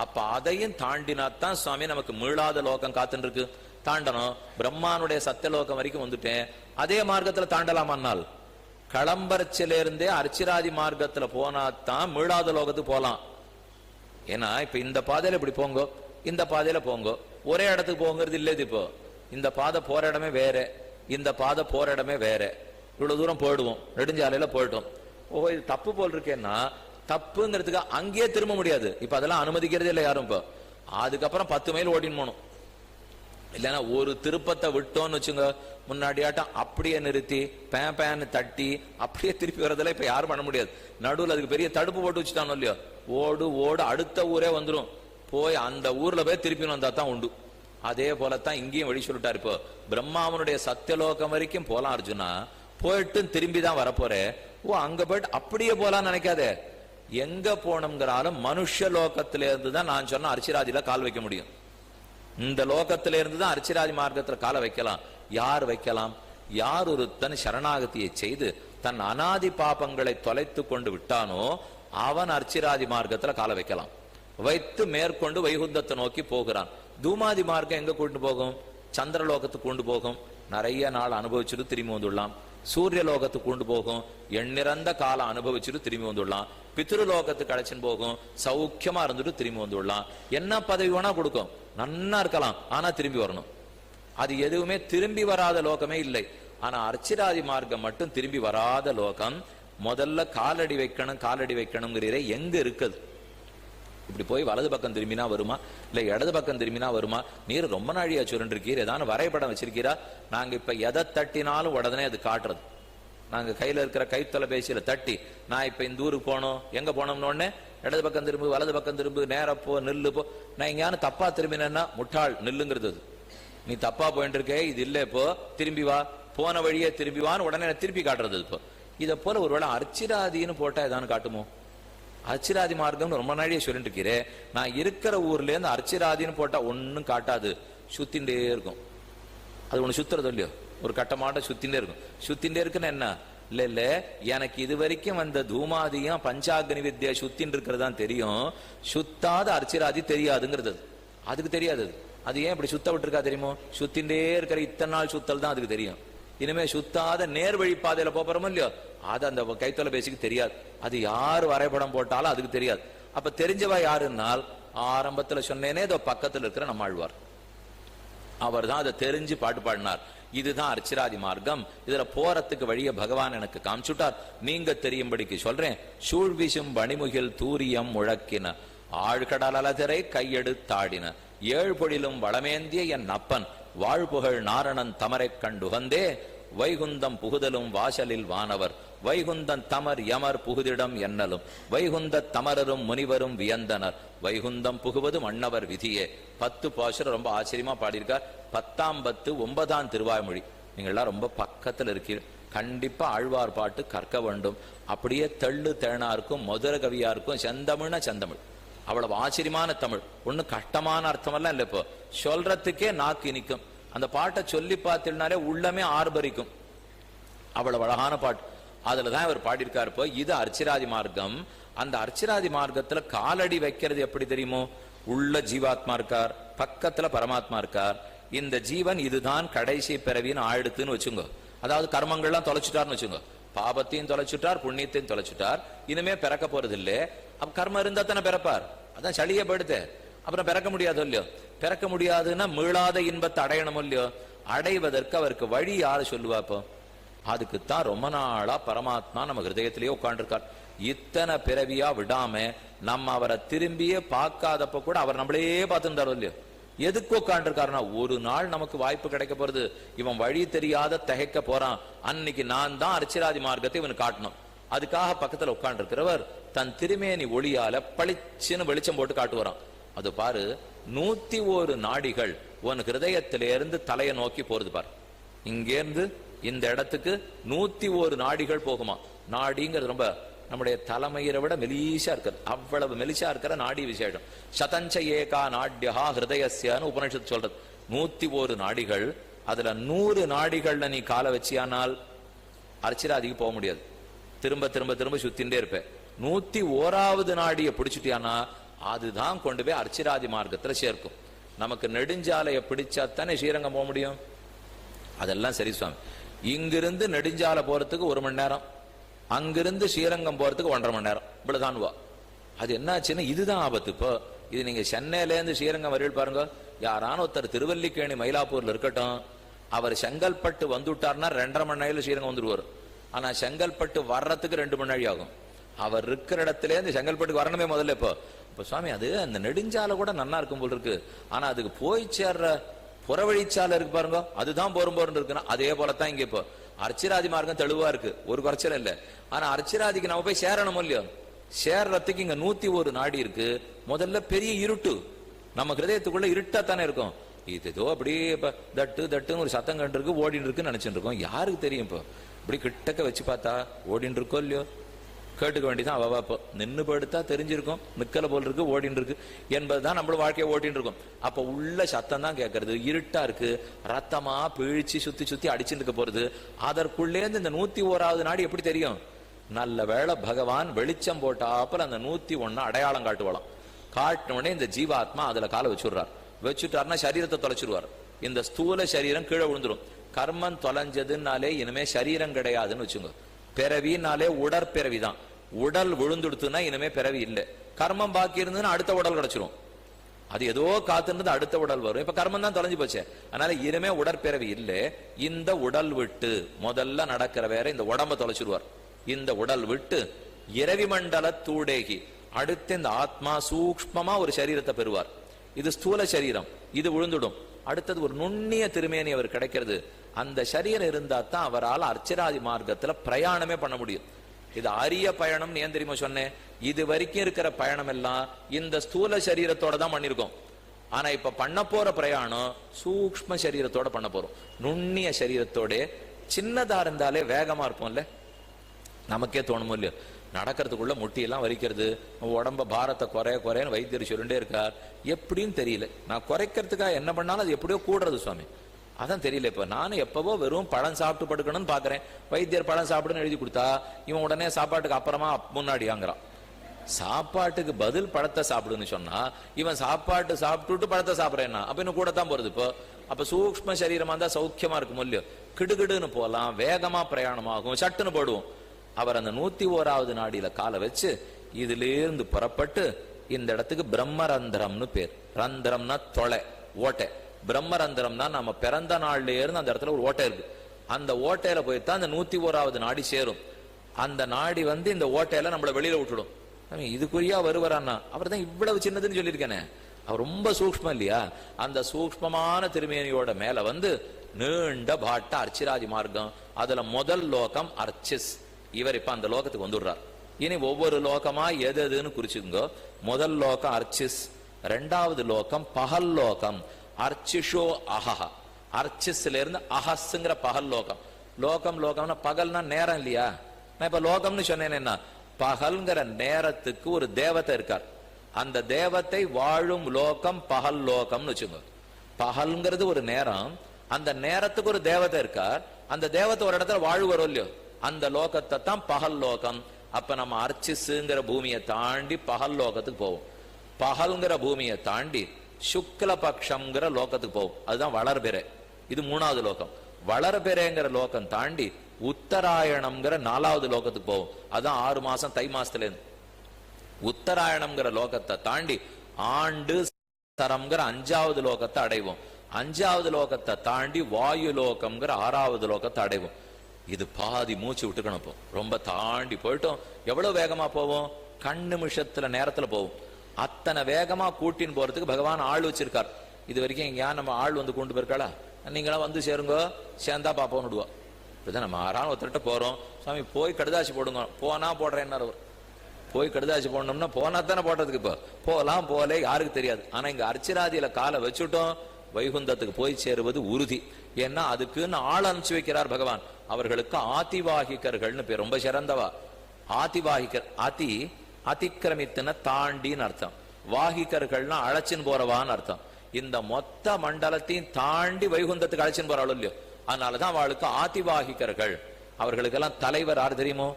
அப்ப அதையும் தாண்டினாத்தான் சுவாமி நமக்கு மீளாத லோகம் காத்துன்னு இருக்கு. தாண்டணும். பிரம்மானுடைய சத்தியலோகம் வரைக்கும் வந்துட்டேன். அதே மார்க்கத்துல தாண்டலாமான்னால் களம்பரச்சிலிருந்தே அர்ச்சிராதி மார்க்கத்துல போனாத்தான் மீளாத லோகத்துக்கு போலாம். ஏன்னா இப்ப இந்த பாதையில இப்படி போங்கோ, இந்த பாதையில போங்கோ, ஒரே இடத்துக்கு போங்கிறது இல்லை. இப்போ இந்த பாதை போற இடமே வேற, இந்த பாதை போற இடமே வேற. இவ்வளவு தூரம் போயிடுவோம், நெடுஞ்சாலையில போயிட்டோம். ஓ இது தப்பு போல் இருக்கேன்னா தப்புங்கிறதுக்கு அங்கேயே திரும்ப முடியாது. இப்ப அதெல்லாம் அனுமதிக்கிறதே இல்லை யாரும். இப்போ அதுக்கப்புறம் 10 மைல் ஓடின்னு போகணும். இல்லைன்னா ஒரு திருப்பத்தை விட்டோம்னு வச்சுங்க, முன்னாடியாட்டம் அப்படியே நிறுத்தி பேன்னு தட்டி அப்படியே திருப்பி வரதெல்லாம் இப்ப யாரும் பண்ண முடியாது. நடுவில் அதுக்கு பெரிய தடுப்பு போட்டு வச்சுட்டானோ இல்லையோ, ஓடு ஓடு அடுத்த ஊரே வந்துடும். போய் அந்த ஊர்ல போய் திருப்பி வந்தா தான் உண்டு. அதே போலத்தான் இங்கேயும் வழி சொல்லிட்டாரு. இப்போ பிரம்மாவனுடைய சத்தியலோகம் வரைக்கும் போலாம் அர்ஜுனா, போயிட்டு திரும்பி தான் வரப்போற. ஓ அங்க போயிட்டு அப்படியே போலான்னு நினைக்காதே. எங்க போனோம்ங்கிறாலும் மனுஷ லோகத்தில இருந்து தான் நான் சொன்ன அர்ச்சிராதியில கால் வைக்க முடியும். இந்த லோகத்தில இருந்து தான் அர்ச்சிராதி மார்க்கத்துல கால வைக்கலாம். யார் வைக்கலாம்? யார் ஒருத்தன் சரணாகதியை செய்து தன் அனாதி பாபங்களை தொலைத்து கொண்டு விட்டானோ அவன் அர்ச்சிராதி மார்க்கத்துல கால வைக்கலாம். வைத்து மேற்கொண்டு வைகுந்தத்தை நோக்கி போகிறான். தூமாதி மார்க்கம் எங்க கொண்டு போகும்? சந்திரலோகத்துக்கு கொண்டு போகும். நிறைய நாள் அனுபவிச்சுட்டு திரும்பி வந்துடலாம். சூரிய லோகத்துக்கு கொண்டு போகும். எண்ணிறந்த காலம் அனுபவிச்சுட்டு திரும்பி வந்துடலாம். பித்ருலோகத்துக்கு அழைச்சின்னு போகும். சௌக்கியமா இருந்துட்டு திரும்பி வந்துடலாம். என்ன பதவி வேணா கொடுக்கும், நன்னா இருக்கலாம். ஆனா திரும்பி வரணும். அது எதுவுமே திரும்பி வராத லோகமே இல்லை. ஆனா அர்ச்சிராதி மார்க்கம் மட்டும் திரும்பி வராத லோகம். முதல்ல காலடி வைக்கணும் காலடி வைக்கணுங்கிறீரே எங்க இருக்குது? இப்படி போய் வலது பக்கம் திரும்பினா வருமா, இல்ல இடது பக்கம் திரும்பினா வருமா? நீர் ரொம்ப நாழியா சுருண்டிருக்கீர், ஏதாவது வரைபடம் வச்சிருக்கீரா? நாங்க இப்ப எதை தட்டினாலும் உடனே அது காட்டுறது. நாங்க கையில இருக்கிற கைத்தொலைபேசியில தட்டி நான் இப்ப இந்த ஊருக்கு போனோம், எங்க போனோம்னு உடனே இடது பக்கம் திரும்பு வலது பக்கம் திரும்பு நேர போ நில்லு போ. நான் எங்கேயானு தப்பா திரும்பினேன்னா முட்டாள் நில்லுங்கிறது. நீ தப்பா போயிட்டு இருக்கே, இது இல்ல, இப்போ திரும்பி வா, போன வழியே திரும்பி வான்னு உடனே திருப்பி காட்டுறது. இப்போ இதை போல ஒருவேளை அர்ச்சிராதின்னு போட்டா ஏதானு காட்டுமோ? அர்ச்சிராதி மார்க்கம் ரொம்ப நாளையே சொல்லிட்டு இருக்கிறேன். நான் இருக்கிற ஊர்ல இருந்து அர்ச்சிராதின்னு போட்டா ஒன்னும் காட்டாது, சுத்தின்ண்டே இருக்கும். அது ஒண்ணு சுத்துறது இல்லையோ, ஒரு கட்டமாட்ட சுத்தின்ண்டே இருக்கும். சுத்தின்ண்டே இருக்குன்னு என்ன இல்ல இல்ல, எனக்கு இது வரைக்கும் வந்த தூமாதியும் பஞ்சாக்னி வித்யா சுத்தின் இருக்கிறது தான் தெரியும். சுத்தாத அர்ச்சிராதி தெரியாதுங்கிறது. அதுக்கு தெரியாது. அது ஏன் இப்படி சுத்த விட்டுருக்கா தெரியுமோ? சுத்தின்ண்டே இருக்கிற இத்தனை நாள் சுத்தல் தான் அதுக்கு தெரியும். இனிமே சுத்தாத நேர் வழி பாதையில போறோமோ இல்லையோ, அது அந்த கைத்தொலைபேசிக்கு தெரியாது. அது யார் வரைபடம் போட்டாலும் அதுக்கு தெரியாது. அப்ப தெரிஞ்சவா யாருன்னால் ஆரம்பத்துல சொன்னேனே இதோ பக்கத்துல இருக்கிற நம்மாழ்வார். அவர் தான் அதை தெரிஞ்சு பாட்டு பாடினார். இதுதான் அர்ச்சிராதி மார்க்கம். இதுல போறதுக்கு வழிய பகவான் எனக்கு காமிச்சுட்டார். நீங்க தெரியும்படிக்கு சொல்றேன். சூழ்விசும் பணிமுகில் தூரியம் முழக்கின ஆழ்கடல் அலதரை கையெடுத்தாடின 7 பொழிலும் வளமேந்திய என் அப்பன் வாழ்புகழ் நாரணன் தமரை கண்டுகந்தே வைகுந்தம் புகுதலும் வாசலில் வானவர் வைகுந்தன் தமர் யமர் புகுதிடம் என்னலும் வைகுந்த தமரரும் முனிவரும் வியந்தனர் வைகுந்தம் புகுவது மன்னவர் விதியே. 10 பாசுரம் ரொம்ப ஆச்சரியமா பாடியிருக்கார். 10ஆம் 10 9ஆம் திருவாய்மொழி. நீங்கள்லாம் ரொம்ப பக்கத்துல இருக்கீங்க. கண்டிப்பா ஆழ்வார் பாட்டு கற்க வேண்டும். அப்படியே தெள்ளு தேனா இருக்கும், மதுர கவியா இருக்கும். செந்தமிழ்னா செந்தமிழ், அவ்வளவு ஆச்சரியமான தமிழ். ஒண்ணு கஷ்டமான அர்த்தமெல்லாம் இல்லை. இப்போ சொல்றதுக்கே நாக்கு இனிக்கும். அந்த பாட்டை சொல்லி பார்த்தீங்கன்னாலே உள்ளமே ஆர்ப்பரிக்கும். அவ்வளவு அழகான பாட்டு. அதுலதான் இவர் பாடியிருக்காரு. இப்போ இது அர்ச்சிராதி மார்க்கம். அந்த அர்ச்சிராதி மார்க்கத்துல காலடி வைக்கிறது எப்படி தெரியுமோ? உள்ள ஜீவாத்மா இருக்கார், பக்கத்துல பரமாத்மா இருக்கார். இந்த ஜீவன் இதுதான் கடைசி பிறவின்னு ஆயிடுத்துன்னு வச்சுங்க. அதாவது கர்மங்கள்லாம் தொலைச்சுட்டார்னு வச்சுங்க. பாபத்தையும் தொலைச்சுட்டார், புண்ணியத்தையும் தொலைச்சுட்டார். இனிமே பிறக்க போறது இல்லை. அப்ப கர்மம் இருந்தா தானே பிறப்பார். அதான் சளிய படுத்து அப்புறம் பிறக்க முடியாது இல்லையோ. பிறக்க முடியாதுன்னா மீளாத இன்பத்தை அடையணும் இல்லையோ. அடைவதற்கு அவருக்கு வழி யாரு சொல்லுவா? இப்போ அதுக்குத்தான் ரொம்ப நாளா பரமாத்மா நம்ம ஹிருதயத்திலேயே உட்காந்துருக்கார். இத்தனை பிறவியா விடாம நம்ம அவரை திரும்பியே பார்க்காதப்ப கூட அவர் நம்மளே பார்த்துருந்தாரோ இல்லையோ. எதுக்கு உட்காந்துருக்காருன்னா ஒரு நாள் நமக்கு வாய்ப்பு கிடைக்க போறது. இவன் வழி தெரியாத தகைக்க போறான், அன்னைக்கு நான் தான் அர்ச்சிராதி மார்க்கத்தை இவனுக்கு காட்டணும். அதுக்காக பக்கத்துல உட்கார்ந்து இருக்கிறவர் தன் திருமேனி ஒளியால பளிச்சுன்னு வெளிச்சம் போட்டு காட்டுவாராம். அது பாரு, 101 நாடிகள் உன் ஹிருதயத்திலிருந்து தலையை நோக்கி போறது பாரு. இங்கேருந்து இந்த இடத்துக்கு 101 நாடிகள் போகுமா. நாடிங்கிறது ரொம்ப நம்முடைய தலைமையை விட மெலிசா இருக்கிறது. அவ்வளவு மெலிசா இருக்கிற நாடி விசேஷம். சதஞ்ச ஏகா நாட்யா ஹிருதயஸ்யன்னு உபனிஷத்து சொல்றது. 101 நாடிகள், அதுல 100 நாடிகள்ல நீ காலை வச்சியானால் அர்ச்சிராதிக்கு போக முடியாது. திரும்ப திரும்ப திரும்ப சுத்தின்ண்டே இருப்பேன். 101வது நாடியை பிடிச்சிட்டியானா அதுதான் கொண்டு போய் அர்ச்சிராதி மார்க்கத்துல சேர்க்கும். நமக்கு நெடுஞ்சாலையை பிடிச்சாத்தானே ஸ்ரீரங்கம் போக முடியும். அதெல்லாம் சரி சுவாமி, இங்கிருந்து நெடுஞ்சாலை போறதுக்கு 1 மணி நேரம், அங்கிருந்து ஸ்ரீரங்கம் போறதுக்கு 1.5 மணி நேரம், இவ்வளவுதான் வா. அது என்னாச்சுன்னா இதுதான் ஆபத்து. இப்போ இது நீங்க சென்னையிலேருந்து ஸ்ரீரங்கம் வரையில் பாருங்க, யாரான ஒருத்தர் திருவல்லிக்கேணி மயிலாப்பூர்ல இருக்கட்டும், அவர் செங்கல்பட்டு வந்துட்டார்னா 2.5 மணி நேரம் ஸ்ரீரங்கம் வந்துருவார். ஆனா செங்கல்பட்டு வர்றதுக்கு 2 மணி நேரம் ஆகும். அவர் இருக்கிற இடத்துல இருந்து செங்கல்பட்டுக்கு வரணுமே முதல்ல. இப்போ சுவாமி அது அந்த நெடுஞ்சாலை கூட நல்லா இருக்கும் போல் இருக்கு, ஆனா அதுக்கு போய் சேர்ற புறவழிச்சாலை இருக்கு பாருங்க, அதுதான் போரும் இருக்குன்னா அதே போலத்தான் இங்க. இப்போ அர்ச்சிராதி மார்க்கம் தெளிவா இருக்கு, ஒரு குறைச்சல் இல்லை. ஆனா அர்ச்சிராதிக்கு நம்ம போய் சேரணும் இல்லையோ, சேர்றதுக்கு இங்க 101 நாடி இருக்கு. முதல்ல பெரிய இருட்டு, நம்ம ஹிருதயத்துக்குள்ள இருட்டா தானே இருக்கும். இது ஏதோ அப்படியே தட்டு தட்டுன்னு ஒரு சத்தம் கண்டு இருக்கு, ஓடின்னு இருக்குன்னு நினைச்சுட்டு இருக்கோம். யாருக்கு தெரியும்? இப்போ இப்படி கிட்டக்க வச்சு பார்த்தா ஓடின்னு இருக்கோ இல்லையோ, கேட்டுக்க வேண்டியதான். அவ இப்போ நின்று படுத்தா தெரிஞ்சிருக்கும், நிக்கல போல் இருக்கு, ஓடின்னு இருக்கு என்பதுதான் நம்மளோட வாழ்க்கையை ஓட்டின்னு இருக்கும். அப்ப உள்ள சத்தம் தான் கேட்கறது, இருட்டா இருக்கு, ரத்தமா பிழிச்சு சுத்தி சுத்தி அடிச்சுட்டு இருக்க போறது. அதற்குள்ளேருந்து இந்த 101வது நாடி எப்படி தெரியும்? நல்ல வேளை பகவான் வெளிச்சம் போட்டாப்புல அந்த 101 அடையாளம் காட்டுவாளாம். காட்டின உடனே இந்த ஜீவாத்மா அதுல காலை வச்சுடுறார். வச்சுட்டாருன்னா சரீரத்தை தொலைச்சிருவார். இந்த ஸ்தூல சரீரம் கீழே விழுந்துரும். கர்மம் தொலைஞ்சதுனாலே இனிமே சரீரம் கிடையாதுன்னு வச்சுங்க. பிறவினாலே உடற்பிறவிதான். உடல் விழுந்துடுத்துனா இனிமே பிறவி இல்லை. கர்மம் பாக்கி இருந்ததுன்னா அடுத்த உடல் கிடைச்சிரும். அது ஏதோ காத்துன்றது அடுத்த உடல் வரும். இப்ப கர்மம் தான் தொலைஞ்சு போச்சு, அதனால இனிமே உடற்பிறவி இல்லை. இந்த உடல் விட்டு முதல்ல நடக்கிற வேற இந்த உடம்ப தொலைச்சிருவார். இந்த உடல் விட்டு இரவி மண்டல தூடேகி அடுத்து இந்த ஆத்மா சூக்ஷ்மமா ஒரு சரீரத்தை பெறுவார். இது ஸ்தூல சரீரம், இது விழுந்துடும். அடுத்தது ஒரு நுண்ணிய திருமேனி அவர் கிடைக்கிறது. அந்த சரீரம் இருந்தா தான் அவரால் அர்ச்சிராதி மார்க்கத்துல பிரயாணமே பண்ண முடியும். இது அரிய பயணம் ஏன் தெரியுமா சொன்னேன்? இது வரைக்கும் இருக்கிற பயணம் எல்லாம் இந்த ஸ்தூல சரீரத்தோட தான் பண்ணிருக்கோம். ஆனா இப்ப பண்ண போற பிரயாணம் சூக்ஷ்ம சரீரத்தோட பண்ண போறோம். நுண்ணிய சரீரத்தோட சின்னதா இருந்தாலே வேகமா இருப்போம்ல, நமக்கே தோணுமோ இல்லையோ. நடக்கிறதுக்குள்ள முட்டியெல்லாம் வலிக்கிறது, உடம்ப பாரத்தை குறையன்னு வைத்தியர் சொல்லிட்டே இருக்கார். எப்படின்னு தெரியல. நான் குறைக்கிறதுக்காக என்ன பண்ணாலும் அது எப்படியோ கூடுறது சுவாமி, அதான் தெரியல. இப்ப நானும் எப்பவோ வெறும் பழம் சாப்பிட்டு படுக்கணும்னு பாக்குறேன். வைத்தியர் பழம் சாப்பிடுன்னு எழுதி கொடுத்தா இவன் உடனே சாப்பாட்டுக்கு அப்புறமா முன்னாடி வாங்குறான். சாப்பாட்டுக்கு பதில் பழத்தை சாப்பிடுன்னு சொன்னா இவன் சாப்பாட்டு சாப்பிட்டுட்டு பழத்தை சாப்பிட்றேன்னா அப்ப இன்னும் கூட தான் போறது. இப்போ அப்ப சூக்ஷ்ம சரீரமா இருந்தா சௌக்கியமா இருக்கும் இல்லையோ. கிடுகிடுன்னு போலாம், வேகமா பிரயாணமாகும், சட்டுன்னு போடுவோம். அவர் அந்த 101வது நாடியில காலை வச்சு இதுல இருந்து புறப்பட்டு இந்த இடத்துக்கு பிரம்மரந்திரம்னு பேர். ரந்திரம்னா தொலை, ஓட்டை. பிரம்மரந்திரம்னா நம்ம பிறந்த நாள்ல இருந்து அந்த இடத்துல ஒரு ஓட்டை இருக்கு. அந்த ஓட்டையில போய்தான் அந்த 101வது நாடி சேரும். அந்த நாடி இந்த ஓட்டையில நம்மள வெளியில விட்டுடும். இதுக்குரியா வருவரான்னா அவர் தான் இவ்வளவு சின்னதுன்னு சொல்லியிருக்கேனே, அவர் ரொம்ப சூக்ஷ்மம் இல்லையா? அந்த சூக்ஷ்மமான திருமேனியோட மேல நீண்ட பாட்ட அர்ச்சிராதி மார்க்கம். அதுல முதல் லோகம் அர்ச்சிஸ். இவர் இப்ப அந்த லோகத்துக்கு வந்துடுறார். இனி ஒவ்வொரு லோகமா எதுன்னு குறிச்சுங்க. முதல் லோகம் அர்ச்சிஸ், 2வது லோகம் பகல் லோகம் அர்ச்சிஷோ அஹஹ. அர்ச்சிஸ்ல இருந்து அஹஸ்ங்கிற பகல் லோகம். லோகம்னா பகல்னா நேரம் இல்லையா? நான் இப்ப லோகம்னு சொன்னேன்னா பகல்ங்கிற நேரத்துக்கு ஒரு தேவதை இருக்கார். அந்த தேவத்தை வாழும் லோகம் பகல் லோகம்னு வச்சுங்க. பகல்ங்கிறது ஒரு நேரம், அந்த நேரத்துக்கு ஒரு தேவதை இருக்கார். அந்த தேவத்தை ஒரு இடத்துல வாழ்வரும் இல்லையோ, அந்த லோகத்தை தான் பகல் லோகம். அப்ப நம்ம அர்ச்சிஸ்ங்கிற பூமியை தாண்டி பகல் லோகத்துக்கு போவோம். பகல்ங்கிற பூமியை தாண்டி சுக்ல பக்ஷம்ங்கிற லோகத்துக்கு போவோம். அதுதான் வளர்பிறை. இது 3வது லோகம். வளர்பிறைங்கிற லோகம் தாண்டி உத்தராயணம்ங்கிற 4வது லோகத்துக்கு போவோம். அதுதான் 6 மாசம் தை மாசத்துல இருந்து. உத்தராயணம்ங்கிற லோகத்தை தாண்டி ஆண்டு சரம்ங்கிற 5வது லோகத்தை அடைவோம். 5வது லோகத்தை தாண்டி வாயு லோகம்ங்கிற 6வது லோகத்தை அடைவோம். இது பாதி மூச்சு விட்டுக்கணும். இப்போ ரொம்ப தாண்டி போயிட்டோம். எவ்வளவு வேகமா போவோம்? கண்ணிமிஷத்துல நேரத்துல போவோம். அத்தனை வேகமா கூட்டின்னு போறதுக்கு பகவான் ஆள் வச்சிருக்கார். இது வரைக்கும் எங்கேயா நம்ம ஆள் கொண்டு போயிருக்காளா? நீங்களாம் சேருங்க, சேர்ந்தா பாப்போம் விடுவா. இப்பதான் நம்ம ஆறாம் ஒருத்தர்கிட்ட போறோம், சாமி போய் கடுதாசி போடுங்க, போனா போடுறேன்னு. போய் கடுதாசி போடணும்னா போனா தானே போடுறதுக்கு. இப்போ போலாம் போலே யாருக்கு தெரியாது. ஆனா இங்க அர்ச்சிராதியில காலை வச்சுட்டோம், வைகுந்தத்துக்கு போய் சேருவது உறுதி. ஏன்னா அதுக்குன்னு ஆள் அனுப்பிச்சு வைக்கிறார் பகவான். அவர்களுக்கு ஆதிவாகிகர்கள்னு பேர். ரொம்ப சிறந்தவா ஆதிவாகிகர், அதிக்கிரமித்துன தாண்டின்னு அர்த்தம். வாகிகர்கள்னா அழைச்சின்னு போறவான்னு அர்த்தம். இந்த மொத்த மண்டலத்தையும் தாண்டி வைகுந்தத்துக்கு அழைச்சின்னு போறாள் இல்லையோ, அதனாலதான் அவளுக்கு ஆதிவாகிகர்கள். அவர்களுக்கெல்லாம் தலைவர் யார் தெரியுமோ?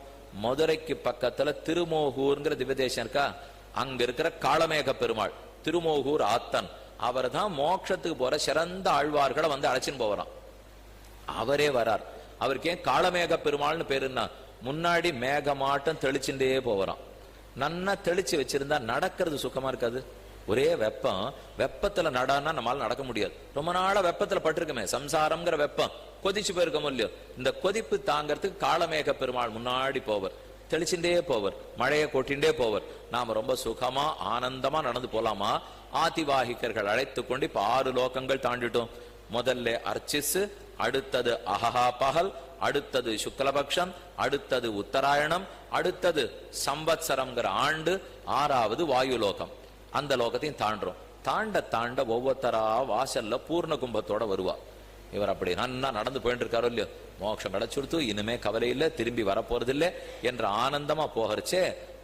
மதுரைக்கு பக்கத்துல திருமோகூர்ங்கிற திவ்யதேசம் இருக்கா, அங்க இருக்கிற காளமேக பெருமாள், திருமோகூர் ஆத்தன். அவர் தான் மோட்சத்துக்கு போற சிறந்த ஆழ்வார்களை வந்து அழைச்சின்னு போறான். அவரே வரார். அவருக்கு ஏன் காளமேக பெருமாள்னு பேருன்னா, முன்னாடி மேகமாட்டம் தெளிச்சுட்டே போறான். நன்னா தெளிச்சு வச்சிருந்தா நடக்கிறது சுகமா இருக்காது. ஒரே வெப்பம், வெப்பத்துல நடான்னா நம்மளால நடக்க முடியாது. ரொம்ப நாளா வெப்பத்துல பட்டிருக்குமே, சம்சாரம்ங்கிற வெப்பம் கொதிச்சு போயிருக்கோம் இல்லையோ, இந்த கொதிப்பு தாங்கிறதுக்கு காளமேக பெருமாள் முன்னாடி போவர், தெளிச்சுட்டே போவர், மழையை கொட்டிண்டே போவர். நாம ரொம்ப சுகமா ஆனந்தமா நடந்து போலாமா? ஆதிவாகிகர்கள் அழைத்து கொண்டு இப்ப 6 லோகங்கள் தாண்டிட்டோம். முதல்ல அர்ச்சிஸ், அடுத்தது அஹஹா பகல், அடுத்தது சுக்லபக்ஷம், அடுத்தது உத்தராயணம், அடுத்தது சம்பத்சரம்ங்கிற ஆண்டு, 6வது வாயு லோகம். அந்த லோகத்தையும் தாண்டோம். தாண்ட தாண்ட ஒவ்வொருத்தரா வாசல்ல பூர்ண கும்பத்தோட வருவா. இவர் அப்படி நன்னா நடந்து போயிட்டு இருக்காரோ இல்லையோ, மோட்சம் கிடைச்சுடுத்து, இனிமே கவலை இல்லை, திரும்பி வரப்போறது இல்லை என்ற ஆனந்தமா போகிறச்சே,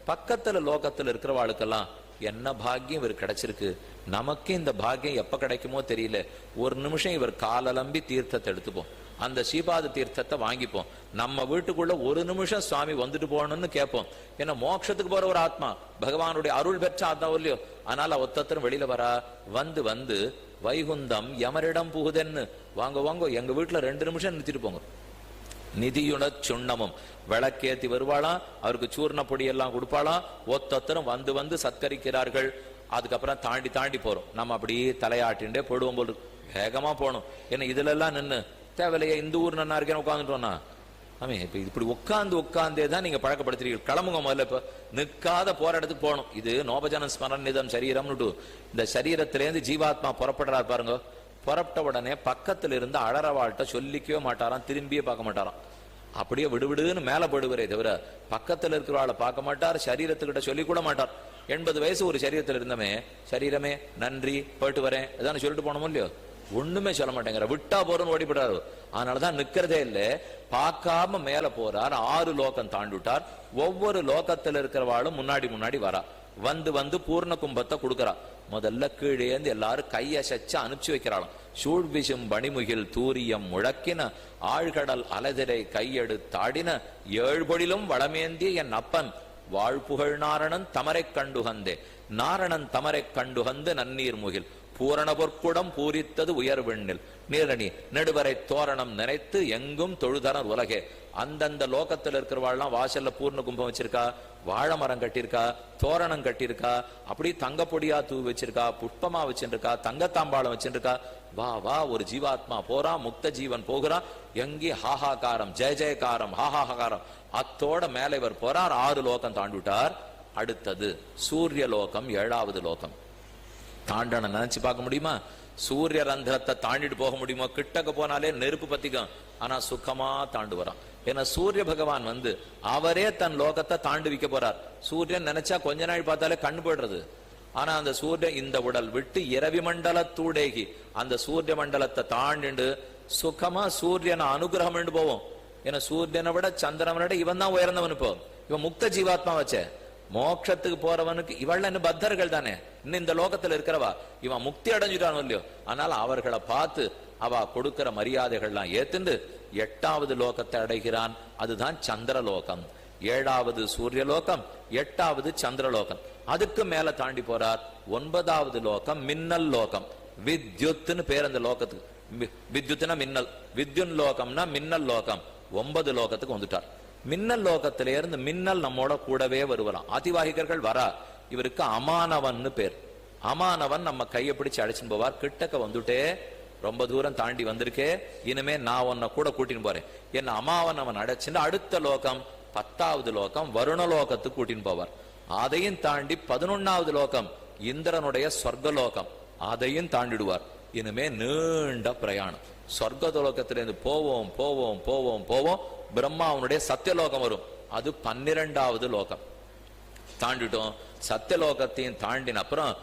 பக்கத்துல லோகத்துல இருக்கிறவாளுக்கெல்லாம் என்ன பாக்கியம் இவர் கிடைச்சிருக்கு, நமக்கு இந்த பாக்கியம் எப்ப கிடைக்குமோ தெரியல, ஒரு நிமிஷம் இவர் காலலம்பி தீர்த்தத்தை எடுத்துப்போம், அந்த ஸ்ரீபாத தீர்த்தத்தை வாங்கிப்போம், நம்ம வீட்டுக்குள்ள ஒரு நிமிஷம் சுவாமி வந்துட்டு போகணும்னு கேட்போம். ஏன்னா மோட்சத்துக்கு போற ஒரு ஆத்மா, பகவானுடைய அருள் பெற்ற ஆத்மா இல்லையோ, அதனால ஒத்தத்தரும் வெளியில வரா. வந்து வந்து வைகுந்தம் யமரிடம் புகுதென்னு, வாங்க வாங்க எங்க வீட்டுல 2 நிமிஷம் நிறுத்திட்டு போங்க. நிதியுண சுண்ணமும் விளக்கேத்தி வருவாளாம், அவருக்கு சூர்ண பொடி எல்லாம் கொடுப்பாளாம், ஒத்தத்தரும் வந்து வந்து சத்கரிக்கிறார்கள். அதுக்கப்புறம் தாண்டி தாண்டி போறோம். நம்ம அப்படியே தலையாட்டின்ண்டே போடுவோம் போல் வேகமா போகணும். ஏன்னா இதுல எல்லாம் நின்று தேவையில்லையே, இந்த ஊர் நன்னா இருக்கேன்னு உட்காந்துட்டோம்னா, ஆமே இப்ப இப்படி உட்காந்தே தான் நீங்க பழக்கப்படுத்துறீங்க. கிளம்புங்க முதல்ல, இப்ப நிற்காத போற இடத்துக்கு போகணும். இது நோபஜன ஸ்மரண நிதம் சரீரம்னு, இந்த சரீரத்திலேருந்து ஜீவாத்மா புறப்படுறாரு பாருங்க. புறப்பட்ட உடனே பக்கத்துல இருந்து அழறவாழ்கிட்ட சொல்லிக்கவே மாட்டாராம், திரும்பியே பார்க்க மாட்டாராம். அப்படியே விடுவிடுன்னு மேல போடுவரே தவிர பக்கத்துல இருக்கிறவாளை பார்க்க மாட்டார், சரீரத்துக்கிட்ட சொல்லி கூட மாட்டார். 80 வயசு ஒரு சரீரத்தில் இருந்தமே, சரீரமே நன்றி போயிட்டு வரேன் எதானு சொல்லிட்டு போனோமோ இல்லையோ, ஒண்ணுமே சொல்ல மாட்டேங்கிற, விட்டா போறோன்னு ஓடிப்படாரு. அதனாலதான் நிக்கிறதே இல்லை, பார்க்காம மேல போறார். 6 லோகம் தாண்டிட்டார். ஒவ்வொரு லோகத்துல இருக்கிறவாளும் முன்னாடி முன்னாடி வரா. வந்து வந்து பூர்ண கும்பத்தை கொடுக்கறா. முதல்ல கீழேந்து எல்லாரும் கையசைச்சு அனுப்பிச்சு வைக்கிறாளாம். சூழ்விசும் பணிமுகில் தூரியம் முழக்கின, ஆழ்கடல் அலதிரை கையெடுத்தாடின, 7 பொழிலும் வளமேந்திய என் அப்பன் வாழ்புகழ் நாரணன் தமரை கண்டுகந்தே, நாரணன் தமரை கண்டுகந்து நன்னீர் முகில் பூரண பொற்குடம் பூரித்தது உயர்வெண்ணில் நீரணி நெடுவரை தோரணம் நினைத்து எங்கும் தொழுதனர் உலகே. அந்தந்த லோகத்தில் இருக்கிறவாள்லாம் வாசல்ல பூர்ண கும்பம் வச்சிருக்கா, வாழை மரம் கட்டியிருக்கா, தோரணம் கட்டியிருக்கா, அப்படி தங்க பொடியா தூவி வச்சிருக்கா, புஷ்பமா வச்சிருக்கா, தங்கத்தாம்பாளம் வச்சிருக்கா. வா வா ஒரு ஜீவாத்மா போறா, முக்த ஜீவன் போகிறா, எங்கே ஹாஹாகாரம் ஜெய ஜெயகாரம் ஹாஹாகாரம். அத்தோட மேலே இவர் போறார். 6 லோகம் தாண்டிவிட்டார். அடுத்தது சூரிய லோகம், 7வது லோகம். தாண்டன நினைச்சு பார்க்க முடியுமா? சூரிய ரந்திரத்தை தாண்டிட்டு போக முடியுமா? கிட்டக்க போனாலே நெருப்பு பத்திக்கும், ஆனா சுகமா தாண்டு வரான். ஏன்னா சூரிய பகவான் வந்து அவரே தன் லோகத்தை தாண்டு வைக்க போறார். சூரியன் நினைச்சா கொஞ்ச நாள் பார்த்தாலே கண்ணு போடுறது. ஆனா அந்த சூரியன் இந்த உடல் விட்டு இரவி மண்டலத்தூடேகி அந்த சூரிய மண்டலத்தை தாண்டிண்டு சுகமா சூரியனை அனுகிரகம் போவோம். ஏன்னா சூரியனை விட சந்திரனை விட இவன் தான் உயர்ந்தவன். இப்போ இவன் முக்த ஜீவாத்மா வச்ச மோட்சத்துக்கு போறவனுக்கு இவள் என்ன பத்தர்கள் தானே, இன்னும் இந்த லோகத்துல இருக்கிறவா, இவன் முக்தி அடைஞ்சிட்டானோ இல்லையோ, அதனால அவர்களை பார்த்து அவ கொடுக்கிற மரியாதைகள்லாம் ஏத்துண்டு 8வது லோகத்தை அடைகிறான். அதுதான் சந்திரலோகம். 7வது சூரியலோகம், 8வது சந்திரலோகம். அதுக்கு மேல தாண்டி போறார். 9வது லோகம் மின்னல் லோகம். வித்யுத்னு பேர் அந்த லோகத்துக்கு. வித்யுத்னா மின்னல், வித்யுன் லோகம்னா மின்னல் லோகம். 9 லோகத்துக்கு வந்துட்டார். மின்னல் லோகத்தில இருந்து மின்னல் நம்மோட கூடவே வருவலாம். ஆதிவாகிகர்கள் வரா. இவருக்கு அமானவன் பேர். அமானவன் நம்ம கையை பிடிச்சு அழைச்சின்னு போவார். கிட்டக்க வந்துட்டே, ரொம்ப தூரம் தாண்டி வந்திருக்கே, இனிமே நான் உன்னை கூட கூட்டின்னு போறேன். என்ன அமாவன் அவன் அடைச்சுன்னு அடுத்த லோகம் 10வது லோகம் வருணலோகத்துக்கு கூட்டின்னு போவார். அதையும் தாண்டி 11வது லோகம் இந்திரனுடைய சொர்க்கலோகம், அதையும் தாண்டிடுவார். இனிமே நீண்ட பிரயாணம். சொர்க்கலோகத்திலிருந்து போவோம் போவோம் போவோம் போவோம், பிரம்மாவனுடைய சத்தியலோகம் வரும். அது 12வது லோகம் தாண்டிட்டோம். சத்தியலோகத்தையும் தாண்டின அப்புறம்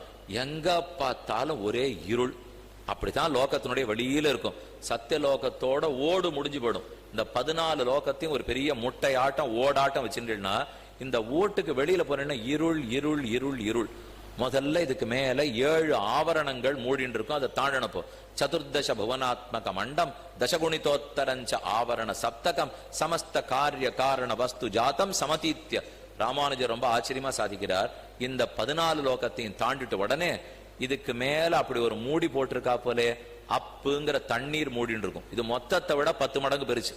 எங்க பார்த்தாலும் ஒரே இருள். அப்படித்தான் லோகத்தினுடைய வெளியில இருக்கும். சத்தியலோகத்தோட ஓடு முடிஞ்சு போடும். இந்த 14 லோகத்தையும் ஒரு பெரிய முட்டை ஆட்டம் ஓடாட்டம் வச்சுட்டா இந்த ஓட்டுக்கு வெளியில போனேன்னா இருள் இருள் இருள் இருள். முதல்ல இதுக்கு மேல 7 ஆவரணங்கள் மூடின்னு இருக்கும். அதை தாண்டனப்போ சதுர்தச புவனாத்மக மண்டம் தசகுணிதோத்தரஞ்ச ஆவரண சப்தகம் சமஸ்த காரிய காரண வஸ்து ஜாத்தம் சமதீத்ய. ராமானுஜர் ரொம்ப ஆச்சரியமா சாதிக்கிறார். இந்த 14 லோகத்தையும் தாண்டிட்டு உடனே இதுக்கு மேல அப்படி ஒரு மூடி போட்டிருக்கா போலே அப்புங்கிற தண்ணீர் மூடின்னு இருக்கும். இது மொத்தத்தை விட 10 மடங்கு பெருச்சு.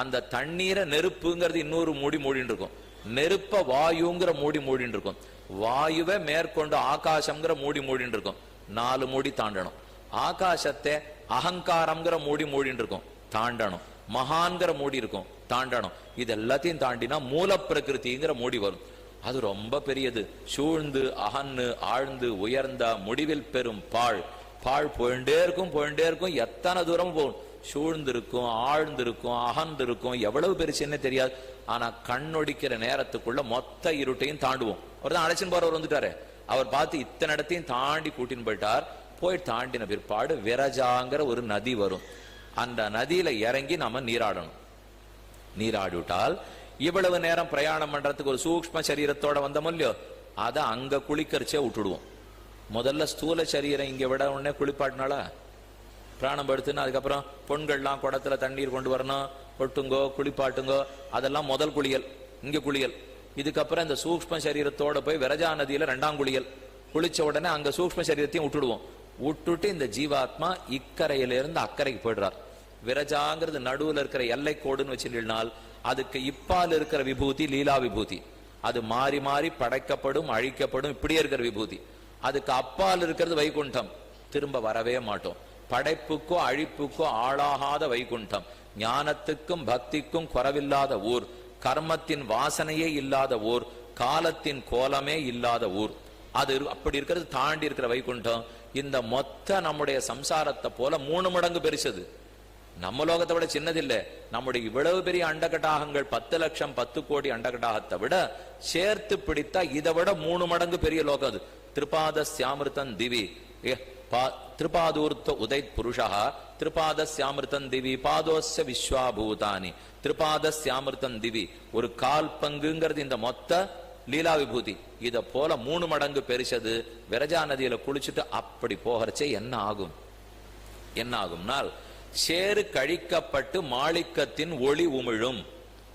அந்த தண்ணீரை நெருப்புங்கிறது இன்னொரு மூடி மூடின்னு இருக்கும். நெருப்ப வாயுங்கிற மூடி மூடின்னு இருக்கும். வாயுவை மேற்கொண்டு ஆகாசம்ங்கிற மூடி மூடின்னு இருக்கும். 4 மூடி தாண்டணும். ஆகாசத்தை அகங்காரம்ங்கிற மூடி மூடின்னு இருக்கும், தாண்டணும். மகான்கிற மூடி இருக்கும், தாண்டணும். இது எல்லாத்தையும் தாண்டினா மூல பிரகிருதிங்கிற மூடி வரும். அது ரொம்ப பெரியது. சூழ்ந்து அகன்னு ஆழ்ந்து உயர்ந்த முடிவில் பெரும் பாழ். பாழ் போயிட்டே இருக்கும் போயிட்டே இருக்கும். எத்தனை தூரம் போகும். சூழ்ந்திருக்கும், ஆழ்ந்திருக்கும், அகர்ந்திருக்கும். எவ்வளவு பெருசுன்னு தெரியாது. ஆனா கண்ணொடிக்கிற நேரத்துக்குள்ள மொத்த இருட்டையும் தாண்டுவோம். அவர் தான் அழைச்சின்னு போறவர் வந்துட்டாரு. அவர் பார்த்து இத்தனை இடத்தையும் தாண்டி கூட்டின்னு போயிட்டார். போய் தாண்டின பிற்பாடு விரஜாங்கிற ஒரு நதி வரும். அந்த நதியில இறங்கி நாம நீராடணும். நீராடிவிட்டால் இவ்வளவு நேரம் பிரயாணம் பண்றதுக்கு ஒரு சூக்ஷ்ம சரீரத்தோட வந்தோம் இல்லையோ, அதை அங்க குளிக்கரிச்சே விட்டுடுவோம். முதல்ல ஸ்தூல சரீரம் இங்க விட உடனே குளிப்பாட்டினாலா பிராணம் படுத்துன்னு அதுக்கப்புறம் பொண்கள்லாம் குடத்துல தண்ணீர் கொண்டு வரணும், கொட்டுங்கோ குளிப்பாட்டுங்கோ, அதெல்லாம் முதல் குளியல். இங்க குளியல். இதுக்கப்புறம் இந்த சூக்ஷ்ம சரீரத்தோட போய் விரஜா நதியில 2ஆம் குளியல். குளிச்ச உடனே அங்க சூக்ஷ்ம சரீரத்தையும் விட்டுடுவோம். விட்டுட்டு இந்த ஜீவாத்மா இக்கரையிலிருந்து அக்கறைக்கு போயிடுறார். விரஜாங்கிறது நடுவுல இருக்கிற எல்லை கோடுன்னு வச்சுனால் அதுக்கு இப்பால் இருக்கிற விபூதி லீலா விபூதி. அது மாறி மாறி படைக்கப்படும் அழிக்கப்படும் இப்படியே இருக்கிற விபூதி. அதுக்கு அப்பால் இருக்கிறது வைகுண்டம். திரும்ப வரவே மாட்டோம். படைப்புக்கோ அழிப்புக்கோ ஆளாகாத வைகுண்டம். ஞானத்துக்கும் பக்திக்கும் குறைவில்லாத ஊர். கர்மத்தின் வாசனையே இல்லாத ஊர். காலத்தின் கோலமே இல்லாத ஊர். அது அப்படி இருக்கிறது. தாண்டி இருக்கிற வைகுண்டம் இந்த மொத்த நம்முடைய சம்சாரத்தை போல 3 மடங்கு பெருசது. நம்ம லோகத்தை விட சின்னதில்லை. நம்முடைய இவ்வளவு பெரிய அண்டகட்டாகங்கள் 10 லட்சம் 10 கோடி அண்டகட்டாகத்தை விட சேர்த்து பிடித்தா இதை விட 3 மடங்கு பெரிய லோகம் அது. திரிபாத சியாமிருத்தன் திவி திரிபாதூர்த்த உதைத் புருஷா திரிபாத சியாமிருத்தன் திவி பாதோஸ்ய விஸ்வாபூதானி. திரிபாத சியாமிருத்தன் திவி ஒரு 1/4 பங்குங்கிறது இந்த மொத்த லீலா விபூதி. இத போல 3 மடங்கு பெருசது. விரஜா நதியில குளிச்சுட்டு அப்படி போகிறச்சே என்ன ஆகும்? என்ன ஆகும்னால் சேறு கழிக்கப்பட்டு மாளிக்கத்தின் ஒளி உமிழும்.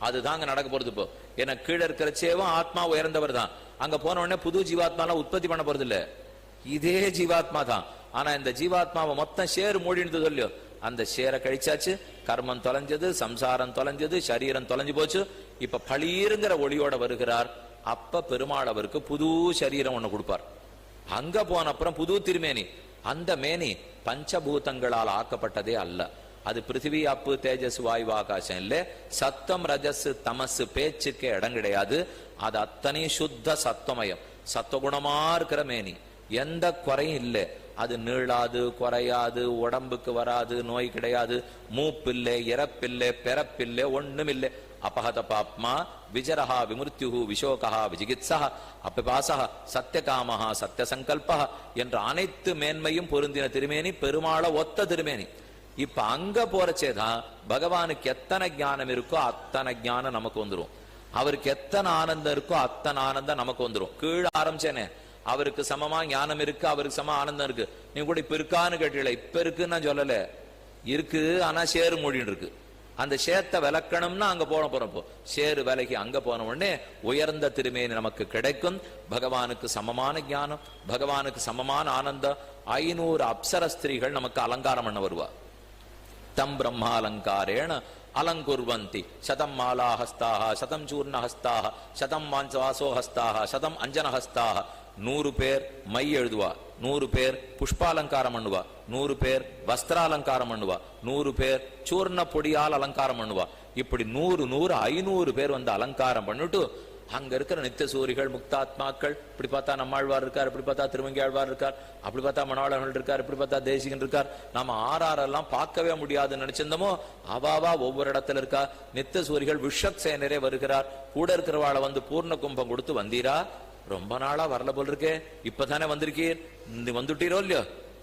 அதுதாங்க நடக்க போறது. இப்போ ஏன்னா கீழே இருக்கிறச்சேவும் ஆத்மா உயர்ந்தவர் தான். அங்க போன உடனே புது ஜீவாத்மாலாம் உற்பத்தி பண்ண போறது இல்ல, இதே ஜீவாத்மா தான். ஆனா இந்த ஜீவாத்மாவை மொத்தம் சேறு மூடினது இல்லையோ, அந்த சேரை கழிச்சாச்சு. கர்மம் தொலைஞ்சது, சம்சாரம் தொலைஞ்சது, சரீரம் தொலைஞ்சு போச்சு. இப்ப பளீருங்கிற ஒளியோட வருகிறார். அப்ப பெருமாள் அவருக்கு புது சரீரம் ஒண்ணு கொடுப்பார். அங்க போன அப்புறம் புது திருமேனி. அந்த மேனி பஞ்சபூதங்களால் ஆக்கப்பட்டதே அல்ல. அது பிருத்திவி அப்பு தேஜஸ் வாயு ஆகாசம் இல்ல. சத்தம் ரஜஸ் தமசு பேச்சுக்கே இடம் கிடையாது. அது அத்தனையும் சுத்த சத்தமயம் சத்துவகுணமா இருக்கிற மேனி. எந்த குறையும் இல்லை. அது நீளாது குறையாது, உடம்புக்கு வராது, நோய் கிடையாது, மூப்பில்லை, இறப்பில்லை, பிறப்பில்லை, ஒண்ணும் இல்லை. அபஹத பாப்மா விஜரஹா விமுர்த்யுஹு விசோகா விஜிகித்ஸா அபிபாசா சத்தியகாமஹா சத்தியசங்கல்பா என்ற அனைத்து மேன்மையும் பொருந்தின திருமேனி பெருமாளை ஒத்த திருமேனி. இப்ப அங்க போறச்சேதான் பகவானுக்கு எத்தனை ஞானம் இருக்கோ அத்தனை ஞானம் நமக்கு வந்துடும். அவருக்கு எத்தனை ஆனந்தம் இருக்கோ அத்தனை ஆனந்தம் நமக்கு வந்துடும். கீழே ஆரம்பிச்சேனே, அவருக்கு சமமா ஞானம் இருக்கு, அவருக்கு சம ஆனந்தம் இருக்கு. நீ கூட இப்ப இருக்கான்னு கேட்டீங்களா? இப்ப இருக்குன்னு நான் சொல்லல, இருக்கு. ஆனா சேரு மூடின்னு இருக்கு. அந்த சேத்தை விளக்கணும்னா அங்க போறப்போ சேரு விலகி அங்க போன உடனே உயர்ந்த திருமேனி நமக்கு கிடைக்கும். பகவானுக்கு சமமான ஞானம், பகவானுக்கு சமமான ஆனந்தம். 500 அப்சர ஸ்திரீகள் நமக்கு அலங்காரம் பண்ண வருவா. தம் பிரம்மாலங்காரேண அலங்குர்வந்தி சதம் மாலாஹஸ்தாக சதம் சூர்ணஹஸ்தாக சதம் வாசோஹஸ்தாக சதம் அஞ்சனஹஸ்தாக. 100 பேர் மை எழுதுவா, 100 பேர் புஷ்பாலங்காரம் பண்ணுவா, 100 பேர் வஸ்திராலங்காரம் பண்ணுவா, 100 பேர் சூர்ண பொடியால் அலங்காரம் பண்ணுவா. இப்படி 100 500 பேர் வந்து அலங்காரம் பண்ணிட்டு அங்க இருக்கிற நித்திய சூரிகள் முக்தாத்மாக்கள், இப்படி பார்த்தா நம்மாழ்வார் இருக்கார், இப்படி பார்த்தா திருமங்கியாழ்வார் இருக்கார், அப்படி பார்த்தா மணவாளர்கள் இருக்கார், இப்படி பார்த்தா தேசிகன் இருக்கார். நாம ஆறாரெல்லாம் பார்க்கவே முடியாதுன்னு நினைச்சிருந்தோமோ அவாவா ஒவ்வொரு இடத்துல இருக்கா. நித்திய சூரிகள் விஷக் சேனரே வருகிறார். கூட இருக்கிறவாளை வந்து பூர்ண கும்பம் கொடுத்து வந்தீரா, ரொம்ப நாளா வரல போல் இருக்கே, இப்பதானே வந்திருக்கீர், வந்துட்டீரோ இல்லையோ,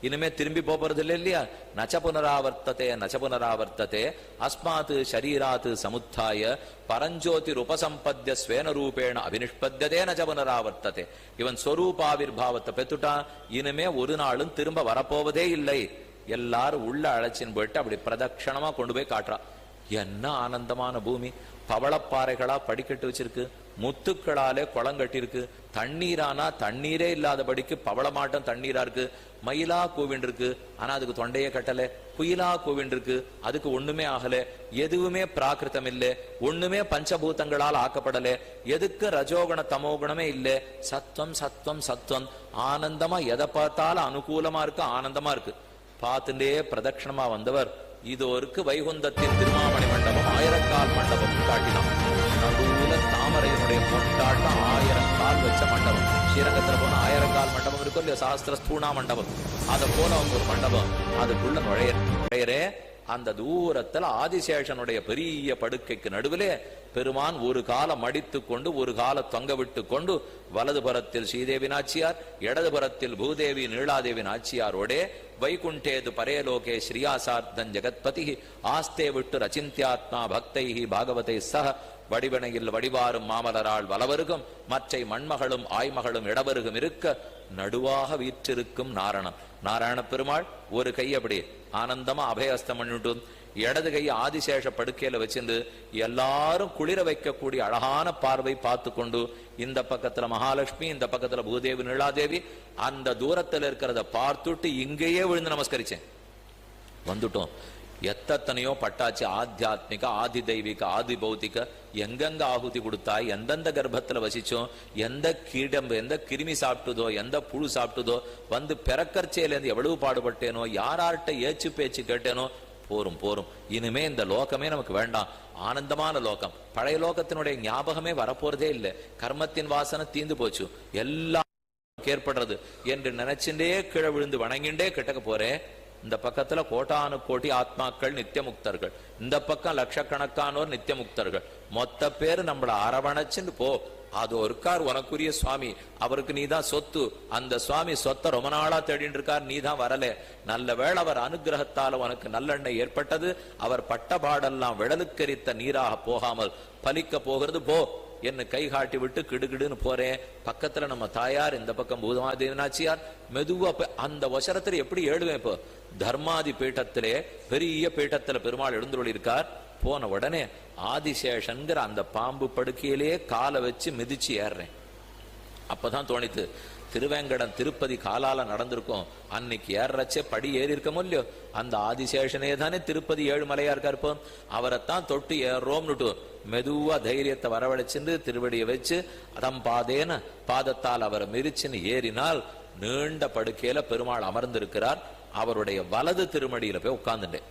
இனிமே திரும்பி போறது இல்லை இல்லையா? நச்ச புனராவர்த்ததே நச்ச புனராவர்த்ததே அஸ்மாத் ஷரீராத் சமுத்தாய பரஞ்சோதி உபசம்பத்திய ஸ்வேன ரூபேண அபினிஷ்பத்தியதே நச்ச புனராவர்த்ததே. இவன் ஸ்வரூபாவிர்பாவத்தை பெற்றுட்டான். இனிமே ஒரு நாளும் திரும்ப வரப்போவதே இல்லை. எல்லாரும் உள்ள அழைச்சின்னு போயிட்டு அப்படி பிரதட்சணமா கொண்டு போய் காட்டுறான். என்ன ஆனந்தமான பூமி! பவளப்பாறைகளா படிக்கட்டு வச்சிருக்கு, முத்துக்களாலே குளம் கட்டிருக்கு, தண்ணீரானா தண்ணீரே இல்லாதபடிக்கு பவளமாட்டம் தண்ணீரா இருக்கு, மயிலா கூவின் இருக்கு, ஆனா அதுக்கு தொண்டையே கட்டல, குயிலா கூவின் இருக்கு, அதுக்கு ஒண்ணுமே ஆகல, எதுவுமே பிராகிருத்தம் இல்லை, ஒண்ணுமே பஞ்சபூதங்களால் ஆக்கப்படல, எதுக்கு ரஜோகுண தமோகுணமே இல்லை, சத்வம் சத்வம் சத்வம், ஆனந்தமா எதை பார்த்தாலும் அனுகூலமா இருக்கு, ஆனந்தமா இருக்கு. பார்த்துட்டே பிரதட்சணமா வந்தவர் இதோருக்கு வைகுந்தத்தின் திருமாமணி மண்டபம் 1000 கால் மண்டபம் காட்டினான். நடுவுல தாமரையினுடைய பொட்டாட்டம் 1000 கால் வச்ச மண்டபம். ஸ்ரீரங்கத்துல போன 1000 கால் மண்டபம் இருக்கும் இல்லையா, சாஸ்திர ஸ்தூணா மண்டபம், அதை போல அவங்க ஒரு மண்டபம். அதுக்குள்ள நுழையறே அந்த தூரத்துல ஆதிசேஷனுடைய பெரிய படுக்கைக்கு நடுவிலே பெருமான் ஒரு காலம் மடித்து கொண்டு ஒரு கால தொங்க விட்டு கொண்டு வலது புறத்தில் ஸ்ரீதேவி நாச்சியார், இடது புறத்தில் பூதேவி நீளாதேவி நாச்சியாரோடே வைகுண்டேது பரேலோகே ஸ்ரீயாசார்த்தன் ஜெகத்பதி ஆஸ்தே விட்டு ரச்சிந்தியாத்மா பக்தை பாகவதை சக வடிவனையில் வடிவாரும் மாமலரால் வலவருகும் மற்றை மண்மகளும் ஆய்மகளும் இடவருகும் இருக்க நடுவாக வீற்றிருக்கும் நாரணம். நாராயண பெருமாள் ஒரு கை அப்படி ஆனந்தமா அபயஸ்தம் பண்ணிட்டு இடது கை ஆதிசேஷ படுக்கையில வச்சிருந்து எல்லாரும் குளிர வைக்கக்கூடிய அழகான பார்வை பார்த்து கொண்டு இந்த பக்கத்துல மகாலட்சுமி, இந்த பக்கத்துல பூதேவி நீளாதேவி, அந்த தூரத்துல இருக்கிறத பார்த்துட்டு இங்கேயே விழுந்து நமஸ்கரிச்சேன். வந்துட்டோம். எத்தனையோ பட்டாச்சு, ஆத்தியாத்மிக ஆதி தெய்வீக ஆதி பௌத்திக, எங்கெங்க ஆகுதி கொடுத்தாய், எந்தெந்த கர்ப்பத்துல வசிச்சோம், எந்த கீடம்பு எந்த கிருமி சாப்பிட்டுதோ, எந்த புழு சாப்பிட்டுதோ, வந்து பிறக்கர்ச்சையிலேருந்து எவ்வளவு பாடுபட்டேனோ, யார்கிட்ட ஏச்சு பேச்சு கேட்டேனோ, போரும் போரும், இனிமே இந்த லோகமே நமக்கு வேண்டாம், ஆனந்தமான லோகம். பழைய லோகத்தினுடைய ஞாபகமே வரப்போறதே இல்லை, கர்மத்தின் வாசனை தீந்து போச்சு, எல்லாம் ஏற்படுறது என்று நினைச்சுட்டே கீழே விழுந்து வணங்கிண்டே கிட்டக்க போறேன். இந்த பக்கத்துல கோட்டானு கோட்டி ஆத்மாக்கள் நித்திய முக்தர்கள், இந்த பக்கம் லட்சக்கணக்கானோர் நித்திய முக்தர்கள், மொத்த பேரு நம்மள அரவணைச்சுன்னு போ. அது இருக்கார் உனக்குரிய சுவாமி, அவருக்கு நீதான் சொத்து, அந்த சுவாமி சொத்தை ரொம்ப நாளா தேடிட்டு இருக்கார், நீதான் வரல. நல்ல வேளை அவர் அனுகிரகத்தால உனக்கு நல்லெண்ணெய் ஏற்பட்டது, அவர் பட்ட பாடெல்லாம் விடலுக்கரித்த நீராக போகாமல் பலிக்க போகிறது, போ என்ன கை காட்டி விட்டு கிடுகிடுன்னு போறேன். பக்கத்துல நம்ம தாயார், இந்த பக்கம் பூதமாதேவி நாச்சியார். மெதுவா அந்த வசரத்துல எப்படி ஏழுவேன்? இப்போ தர்மாதி பீட்டத்திலே பெரிய பீட்டத்துல பெருமாள் எழுந்துள்ள இருக்கார். போன உடனே ஆதிசேஷன்கிற அந்த பாம்பு படுக்கையிலேயே காலை வச்சு மிதிச்சு ஏறுறேன். அப்பதான் தோணித்து, திருவேங்கடம் திருப்பதி காலால நடந்திருக்கும், அன்னைக்கு ஏறச்சே படி ஏறி இருக்கமோ இல்லையோ, அந்த ஆதிசேஷனே தானே திருப்பதி ஏழுமலையா இருக்கா இருப்போம், அவரைத்தான் தொட்டு ஏறோம்னுட்டு மெதுவா தைரியத்தை வரவழைச்சுட்டு திருவடியை வச்சு அதம் பாதேன பாதத்தால் அவரை மிரிச்சுன்னு ஏறினால் நீண்ட படுக்கையில பெருமாள் அமர்ந்திருக்கிறார். அவருடைய வலது திருமடியில போய் உட்கார்ந்துட்டேன்.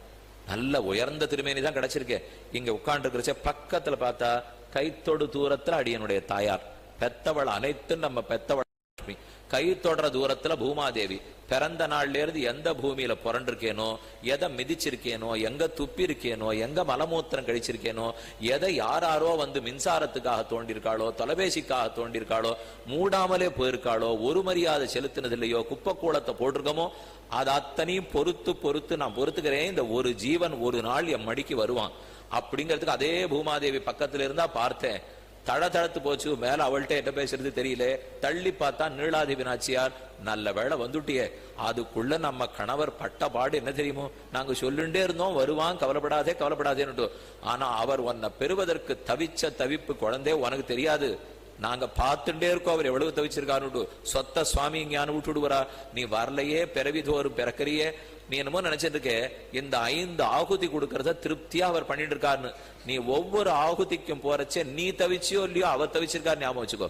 நல்ல உயர்ந்த திருமேனி தான் கிடைச்சிருக்கேன். இங்க உட்கார்ந்து இருக்கிறச்ச பக்கத்துல பார்த்தா கைத்தொடு தூரத்துல அடியனுடைய தாயார், பெத்தவள் அனைத்து நம்ம பெத்தவள் லட்சுமி, கை தொடர தூரத்துல பூமாதேவி. பிறந்த நாள்ல இருந்து எந்த பூமியில புரண்டிருக்கேனோ, எதை மிதிச்சிருக்கேனோ, எங்க துப்பி இருக்கேனோ, எங்க மலமூத்திரம் கழிச்சிருக்கேனோ, எதை யாராரோ வந்து மின்சாரத்துக்காக தோண்டிருக்காளோ, தொலைபேசிக்காக தோண்டிருக்காளோ, மூடாமலே போயிருக்காளோ, ஒரு மரியாதை செலுத்தினது இல்லையோ, குப்பக்கூளத்தை போட்டிருக்கமோ, அது அத்தனையும் பொறுத்து பொறுத்து நான் பொறுத்துக்கிறேன். இந்த ஒரு ஜீவன் ஒரு நாள் என் மடிக்கு வருவான் அப்படிங்கிறதுக்கு அதே பூமாதேவி பக்கத்துல இருந்தா பார்த்தேன். தளத்து போச்சு. மேல அவள்கிட்ட என்ன பேசுறது தெரியல. தள்ளி பார்த்தா நீளாதேவி நாச்சியார். நல்ல வேளை வந்துட்டியே. அதுக்குள்ள நம்ம கணவர் பட்ட பாடு என்ன தெரியுமோ, நாங்க சொல்லுண்டே இருந்தோம் வருவான், கவலைப்படாதே கவலைப்படாதேன்னு. ஆனா அவர் உன்னை பெறுவதற்கு தவிச்ச தவிப்பு குழந்தை உனக்கு தெரியாது. நாங்க பார்த்துட்டே இருக்கோம் அவர் எவ்வளவு தவிச்சிருக்காரு. சொத்த சுவாமி இங்க அனுப்பிட்டுடுவரா, நீ வரலையே பிறவிதோறும் பிறக்கறியே, நீ என்னமோ நினைச்சிட்டு இருக்க இந்த 5 ஆகுதி கொடுக்கறத திருப்தியா அவர் பண்ணிட்டு இருக்காருன்னு. நீ ஒவ்வொரு ஆகுதிக்கும் போறச்சே நீ தவிச்சியோ இல்லையோ அவர் தவிச்சிருக்காரு ஞாபகம் வச்சுக்கோ.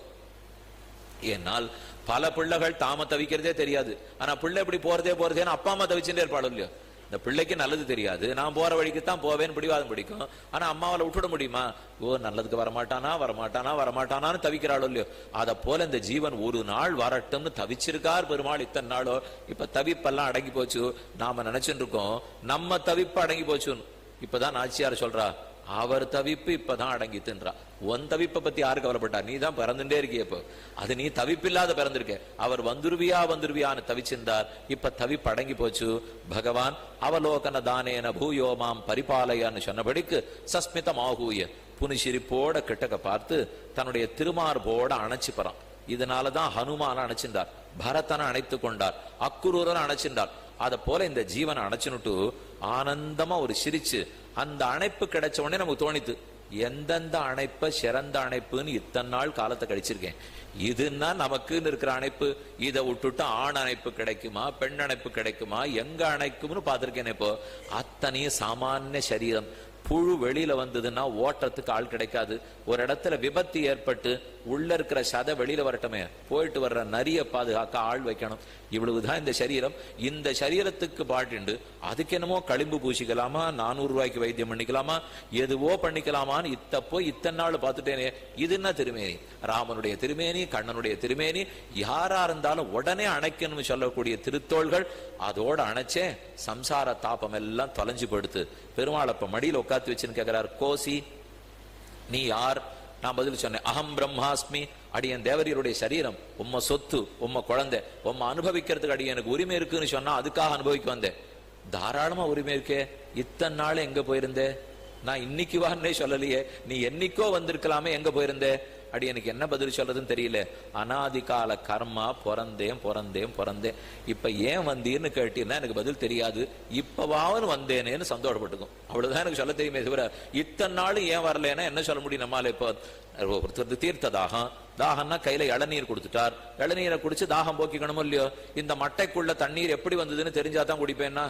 ஏன்னால் பல பிள்ளைகள் தாம தவிக்கிறதே தெரியாது. ஆனா பிள்ளை எப்படி போறதேன்னு அப்பா அம்மா தவிச்சுட்டே இருப்பாளோ இல்லையோ. இந்த பிள்ளைக்கு நல்லது தெரியாது, நான் போற வழிக்குத்தான் போவேன்னு பிடிவாதம் பிடிக்கும். ஆனா அம்மாவால விட்டுட முடியுமா? ஓ நல்லதுக்கு வரமாட்டானான்னு தவிக்கிறாளோ இல்லையோ. அத போல இந்த ஜீவன் ஒரு நாள் வரட்டும்னு தவிச்சிருக்கார் பெருமாள் இத்தனை நாளோ. இப்ப தவிப்பெல்லாம் அடங்கி போச்சு. நாம நினைச்சுட்டு இருக்கோம் நம்ம தவிப்பு அடங்கி போச்சுன்னு. இப்பதான் நாச்சியார் சொல்றா, அவர் தவிப்பு இப்பதான் அடங்கித்துன்றா. உன் தவிப்பை பத்தி யாரு கவலைப்பட்டா? நீ தான் பிறந்துட்டே இருக்கிய. இப்போ அது நீ தவிப்பில்லாத பிறந்திருக்க. அவர் வந்துருவியான்னு தவிச்சிருந்தார். இப்ப தவிப்பு அடங்கி போச்சு. பகவான் அவலோகன தானேன பூயோமாம் பரிபாலையான்னு சொன்னபடிக்கு சஸ்மிதம் ஆகூய புனிசிரிப்போட கிட்டக்க பார்த்து தன்னுடைய திருமார்போட அணைச்சுப்பறான். இதனாலதான் ஹனுமான அணைச்சிருந்தார், பரதனை அணைத்து கொண்டார், அக்குரூரனை அணைச்சிருந்தார். அத போல இந்த ஜீவனை அணைச்சுனுட்டு ஆனந்தமா ஒரு சிரிச்சு அந்த அணைப்பு கிடைச்ச உடனே நமக்கு தோணித்து, எந்தெந்த அணைப்ப சிறந்த அணைப்புன்னு இத்தனை நாள் காலத்தை கழிச்சிருக்கேன். இதுன்னா நமக்குன்னு இருக்கிற அணைப்பு. இதை விட்டுட்டு ஆண் அணைப்பு கிடைக்குமா, பெண் அணைப்பு கிடைக்குமா, எங்க அணைக்கும்னு பார்த்திருக்கேன். இப்போ அத்தனையும் சாமானிய சரீரம். புழு வெளியில வந்ததுன்னா ஓட்டத்துக்கு ஆள் கிடைக்காது. ஒரு இடத்துல விபத்து ஏற்பட்டு உள்ள இருக்கிற சதை வெளியில வரட்டுமே, போயிட்டு வர்ற நரிய பாதுகாக்க ஆள் வைக்கணும். இவ்வளவுதான் இந்த சரீரம். இந்த சரீரத்துக்கு பாட்டுண்டு அதுக்கு என்னமோ களிம்பு பூசிக்கலாமா, 400 ரூபாய்க்கு வைத்தியம் பண்ணிக்கலாமா, எதுவோ பண்ணிக்கலாமான்னு இத்தனை நாள் பார்த்துட்டேனே. இது என்ன திருமேனி? ராமனுடைய திருமேனி, கண்ணனுடைய திருமேனி. யாரா இருந்தாலும் உடனே அணைக்கணும்னு சொல்லக்கூடிய திருத்தோள்கள். அதோட அணைச்சே சம்சார தாபம் எல்லாம் தொலைஞ்சு படுத்து. பெருமாளப்ப மடியில் உட்காந்து வச்சுன்னு கேட்கிறார், கோசி நீ யார்? நான் பதில் சொன்னேன், அகம் பிரம்மாஸ்மி. அடியன் தேவரியருடைய சரீரம், உம்ம சொத்து, உம்ம குழந்தை, உம்ம அனுபவிக்கிறதுக்கு அடியனுக்கு உரிமை இருக்குன்னு சொன்னா அதுக்காக அனுபவிக்க வந்தேன். தாராளமா உரிமை இருக்கே. இத்தனை நாள் எங்க போயிருந்தே? நான் இன்னைக்கு வான்னே சொல்லலையே, நீ என்னைக்கோ வந்திருக்கலாமே, எங்க போயிருந்தே? அடி எனக்கு என்ன பதில் சொல்றதுன்னு தெரியல. அனாதிகால கர்மா, பிறந்தேன். இப்ப ஏன் வந்தீர்னு கேட்டீங்கன்னா எனக்கு பதில் தெரியாது. இப்பவாவது வந்தேனேன்னு சந்தோஷப்பட்டுக்கும். அவ்வளவுதான் எனக்கு சொல்ல தெரியுமே தவிர இத்தனை நாள் ஏன் வரலன்னா என்ன சொல்ல முடியும் நம்மால? இப்போ தீர்த்த தாகம்னா கையில இளநீர் கொடுத்துட்டார். இளநீரை குடிச்சு தாகம் போக்கிக்கணுமோ இல்லையோ? இந்த மட்டைக்குள்ள தண்ணீர் எப்படி வந்ததுன்னு தெரிஞ்சாதான் குடிப்பேன்னா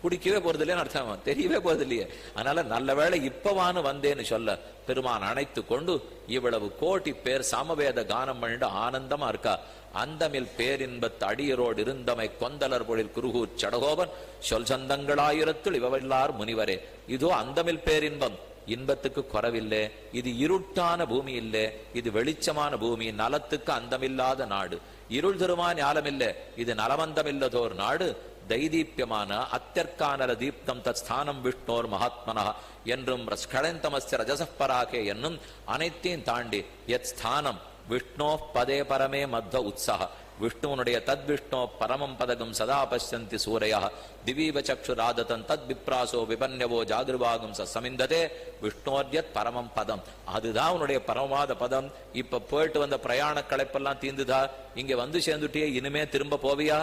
குடிக்கவே போறது இல்லைன்னு அர்த்தம், தெரியவே போறது இல்லையே. அதனால நல்ல வேளை இப்பவான்னு வந்தேன்னு சொல்ல பெருமான் அணைத்து கொண்டு இவ்வளவு கோடி பேர் சாமவேத கானம் பண்ணிட்டு ஆனந்தமா இருக்கா. அந்தமில் பேரின்பத் அடியரோடு இருந்தமை கொந்தலர் பொழில் குருகூர் சடகோபன் சொல் சந்தங்களாயிரத்துள் இவவல்லார் முனிவரே. இதோ அந்தமில் பேரின்பம், இன்பத்துக்கு குறவில்லை. இது இருட்டான பூமி இல்லை, இது வெளிச்சமான பூமி. நலத்துக்கு அந்தமில்லாத நாடு, இருள் திருமா ஞாலமில்லை, இது நலமந்தமில்லதோர் நாடு. தைதீப்யமான அத்தியற்கானல தீப்தம் தத் ஸ்தானம் விஷ்ணோர் மகாத்மனா என்றும் ஸ்கலந்தமஸ்ய ரஜசப்பராகே என்னும் அனைத்தையும் தாண்டி யத் ஸ்தானம் விஷ்ணோ பதே பரமே மத்வ உத்சாக. விஷ்ணுவனுடைய தத் விஷ்ணோ பரமம் பதகம் சதா பஷ்யந்தி சூரையா திவீவ சக்ஷுராததன் தத் விப்ராசோ விபன்யவோ ஜாகிருவாகும் சமிந்ததே விஷ்ணோர்யத் பரமம் பதம். அதுதான் உன்னுடைய பரமவாத பதம். இப்ப போயிட்டு வந்த பிரயாண களைப்பெல்லாம் தீந்துதா? இங்க வந்து சேர்ந்துட்டே, இனிமே திரும்ப போவியா?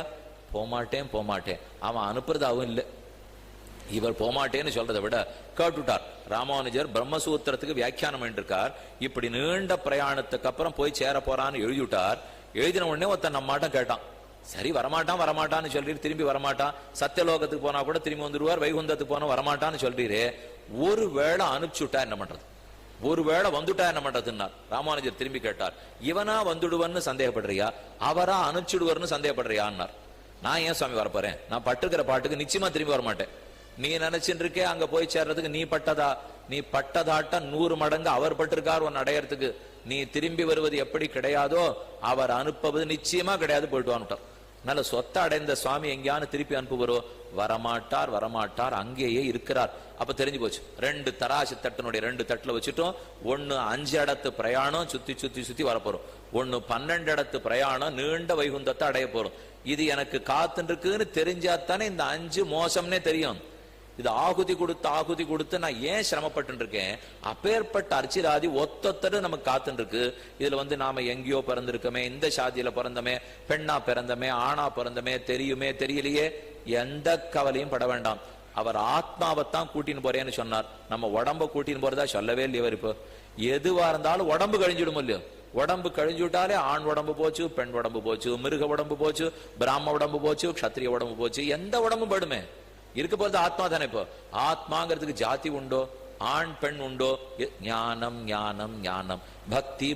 போமாட்டேன். அவன் அனுப்புறதாவும் இல்லை. இவர் போமாட்டேன்னு சொல்றதை விட கேட்டுட்டார். ராமானுஜர் பிரம்மசூத்திரத்துக்கு வியாக்கியானம் பண்ணிருக்கார். இப்படி நீண்ட பிரயாணத்துக்கு அப்புறம் போய் சேர போறான்னு எழுதிவிட்டார். எழுதின உடனே ஒருத்தன் நம்மாட்டம் கேட்டான். சரி வரமாட்டான்னு சொல்றீர், திரும்பி வரமாட்டான். சத்தியலோகத்துக்கு போனா கூட திரும்பி வந்துடுவார், வைகுந்தத்துக்கு போனா வரமாட்டான்னு சொல்றீரே, ஒருவேளை அனுப்பிச்சுட்டா என்ன பண்றது? ஒருவேளை வந்துட்டா என்ன பண்றதுன்னா ராமானுஜர் திரும்பி கேட்டார், இவனா வந்துடுவன்னு சந்தேகப்படுறியா, அவரா அனுப்பிச்சுடுவார்னு சந்தேகப்படுறியான்னார். நான் ஏன் சுவாமி வரப்போறேன்? நான் பட்டுக்கிற பாட்டுக்கு நிச்சயமா திரும்பி வரமாட்டேன். நீ நினைச்சுட்டு இருக்கே அங்க போய் சேர்றதுக்கு நீ பட்டதாட்ட 100 மடங்கு அவர் பட்டிருக்கார் உன் அடையறதுக்கு. நீ திரும்பி வருவது எப்படி கிடையாதோ அவர் அனுப்புவது நிச்சயமா கிடையாது, போயிட்டு வந்துட்டார். நல்ல சொத்த அடைந்த சுவாமி எங்கேயானு திருப்பி அனுப்புவரோ? வரமாட்டார், அங்கேயே இருக்கிறார். அப்ப தெரிஞ்சு போச்சு. 2 தராசு தட்டினுடைய 2 தட்டுல வச்சுட்டோம். 1 5 இடத்து பிரயாணம் சுத்தி வரப்போறோம். 1 12 இடத்து பிரயாணம் நீண்ட வைகுந்தத்தை அடைய போறோம். இது எனக்கு காத்துன்னு இருக்குன்னு தெரிஞ்சாத்தானே இந்த 5 மோசம்னே தெரியும். இது ஆகுதி கொடுத்து நான் ஏன் சிரமப்பட்டு இருக்கேன்? அப்பேற்பட்ட அர்ச்சிராதி ஒத்தொத்தரு நமக்கு காத்துன்னு இருக்கு. இதுல நாம எங்கேயோ பிறந்திருக்கமே, இந்த சாதியில பிறந்தமே, பெண்ணா பிறந்தமே, ஆணா பிறந்தமே, தெரியுமே தெரியலையே, எந்த கவலையும் பட வேண்டாம். அவர் ஆத்மாவைத்தான் கூட்டின்னு போறேன்னு சொன்னார். நம்ம உடம்ப கூட்டின்னு போறதா சொல்லவே இல்லையவர். இப்போ எதுவா இருந்தாலும் உடம்பு கழிஞ்சிடும் இல்லையோ? உடம்பு கழிஞ்சுட்டாலே ஆண் உடம்பு போச்சு, பெண் உடம்பு போச்சு, மிருக உடம்பு போச்சு, பிராம உடம்பு போச்சு, க்ஷத்ரிய உடம்பு போச்சு, எந்த உடம்பு படுமே? இருக்க போறது ஆத்மா தானே. இப்போ ஆத்மாங்கிறதுக்கு ஜாதி உண்டோ? ஆண் பெண் உண்டோ? ஞானம் பக்தி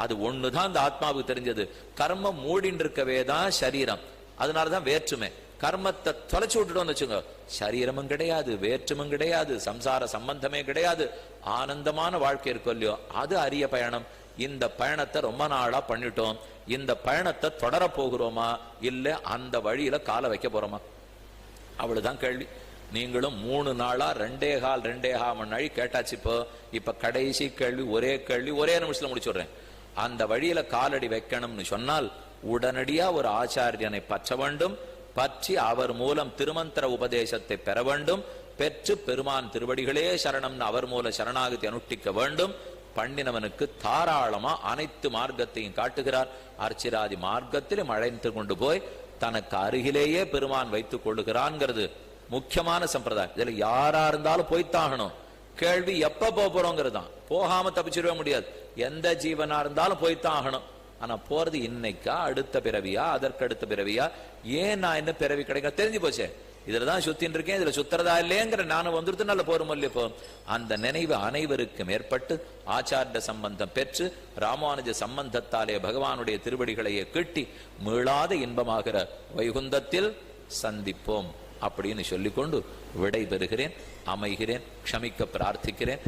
அது ஒண்ணுதான் அந்த ஆத்மாவுக்கு தெரிஞ்சது. கர்மம் மூடின்னு இருக்கவே தான் சரீரம். அதனாலதான் வேற்றுமை. கர்மத்தை தொலைச்சு விட்டுட்டோம்னு வச்சுங்க, சரீரமும் கிடையாது, வேற்றுமும் கிடையாது, சம்சார சம்பந்தமே கிடையாது, ஆனந்தமான வாழ்க்கை இருக்கும் இல்லையோ? அது அரிய பயணம். இந்த பயணத்தை ரொம்ப நாளா பண்ணிட்டோம். இந்த பயணத்தை தொடர போகிறோமா இல்ல அந்த வழியில கால வைக்க போறோமா? அவ்வளவுதான் கேள்வி. நீங்களும் 3 நாளா 2.5 மணி நாள் கேட்டாச்சு. இப்ப கடைசி கேள்வி, ஒரே நிமிஷத்துல முடிச்சுடுறேன். அந்த வழியில காலடி வைக்கணும்னு சொன்னால் உடனடியா ஒரு ஆச்சாரியனை பற்ற வேண்டும். பற்றி அவர் மூலம் திருமந்திர உபதேசத்தை பெற வேண்டும். பெற்று பெருமான் திருவடிகளே சரணம்னு அவர் மூல சரணாகதி அனுஷ்டிக்க வேண்டும். பண்ணினவனுக்கு தாராளமா அனைத்து மார்க்கத்தையும் காட்டுகிறார். அர்ச்சிராதி மார்க்கத்திலும் அழைத்து கொண்டு போய் தனக்கு அருகிலேயே பெருமான் வைத்துக் கொள்ளுகிறான்ங்கிறது முக்கியமான சம்பிரதாயம். இதுல யாரா இருந்தாலும் போய்த்தாகணும். கேள்வி எப்ப போறோங்கிறது தான். போகாம தப்பிச்சிடவே முடியாது. எந்த ஜீவனா இருந்தாலும் போய்த்தான் ஆகணும். ஆனா போறது இன்னைக்கா, அடுத்த பிறவியா, அதற்கடுத்த பிறவியா, ஏன் நான் என்ன பிறவி கிடைக்க தெரிஞ்சு போச்சே. இதுலதான் சுத்தின் இருக்கேன், இதுல சுத்துறதா இல்லையங்கிற நானும் வந்துட்டு நல்ல போரும் இல்லையோ. அந்த நினைவு அனைவருக்கும் ஏற்பட்டு ஆச்சாரிய சம்பந்தம் பெற்று ராமானுஜ சம்பந்தத்தாலே பகவானுடைய திருவடிகளையே கிட்டி மீளாத இன்பமாகிற வைகுந்தத்தில் சந்திப்போம் அப்படின்னு சொல்லிக்கொண்டு விடை பெறுகிறேன், அமைகிறேன், க்ஷமிக்க பிரார்த்திக்கிறேன்.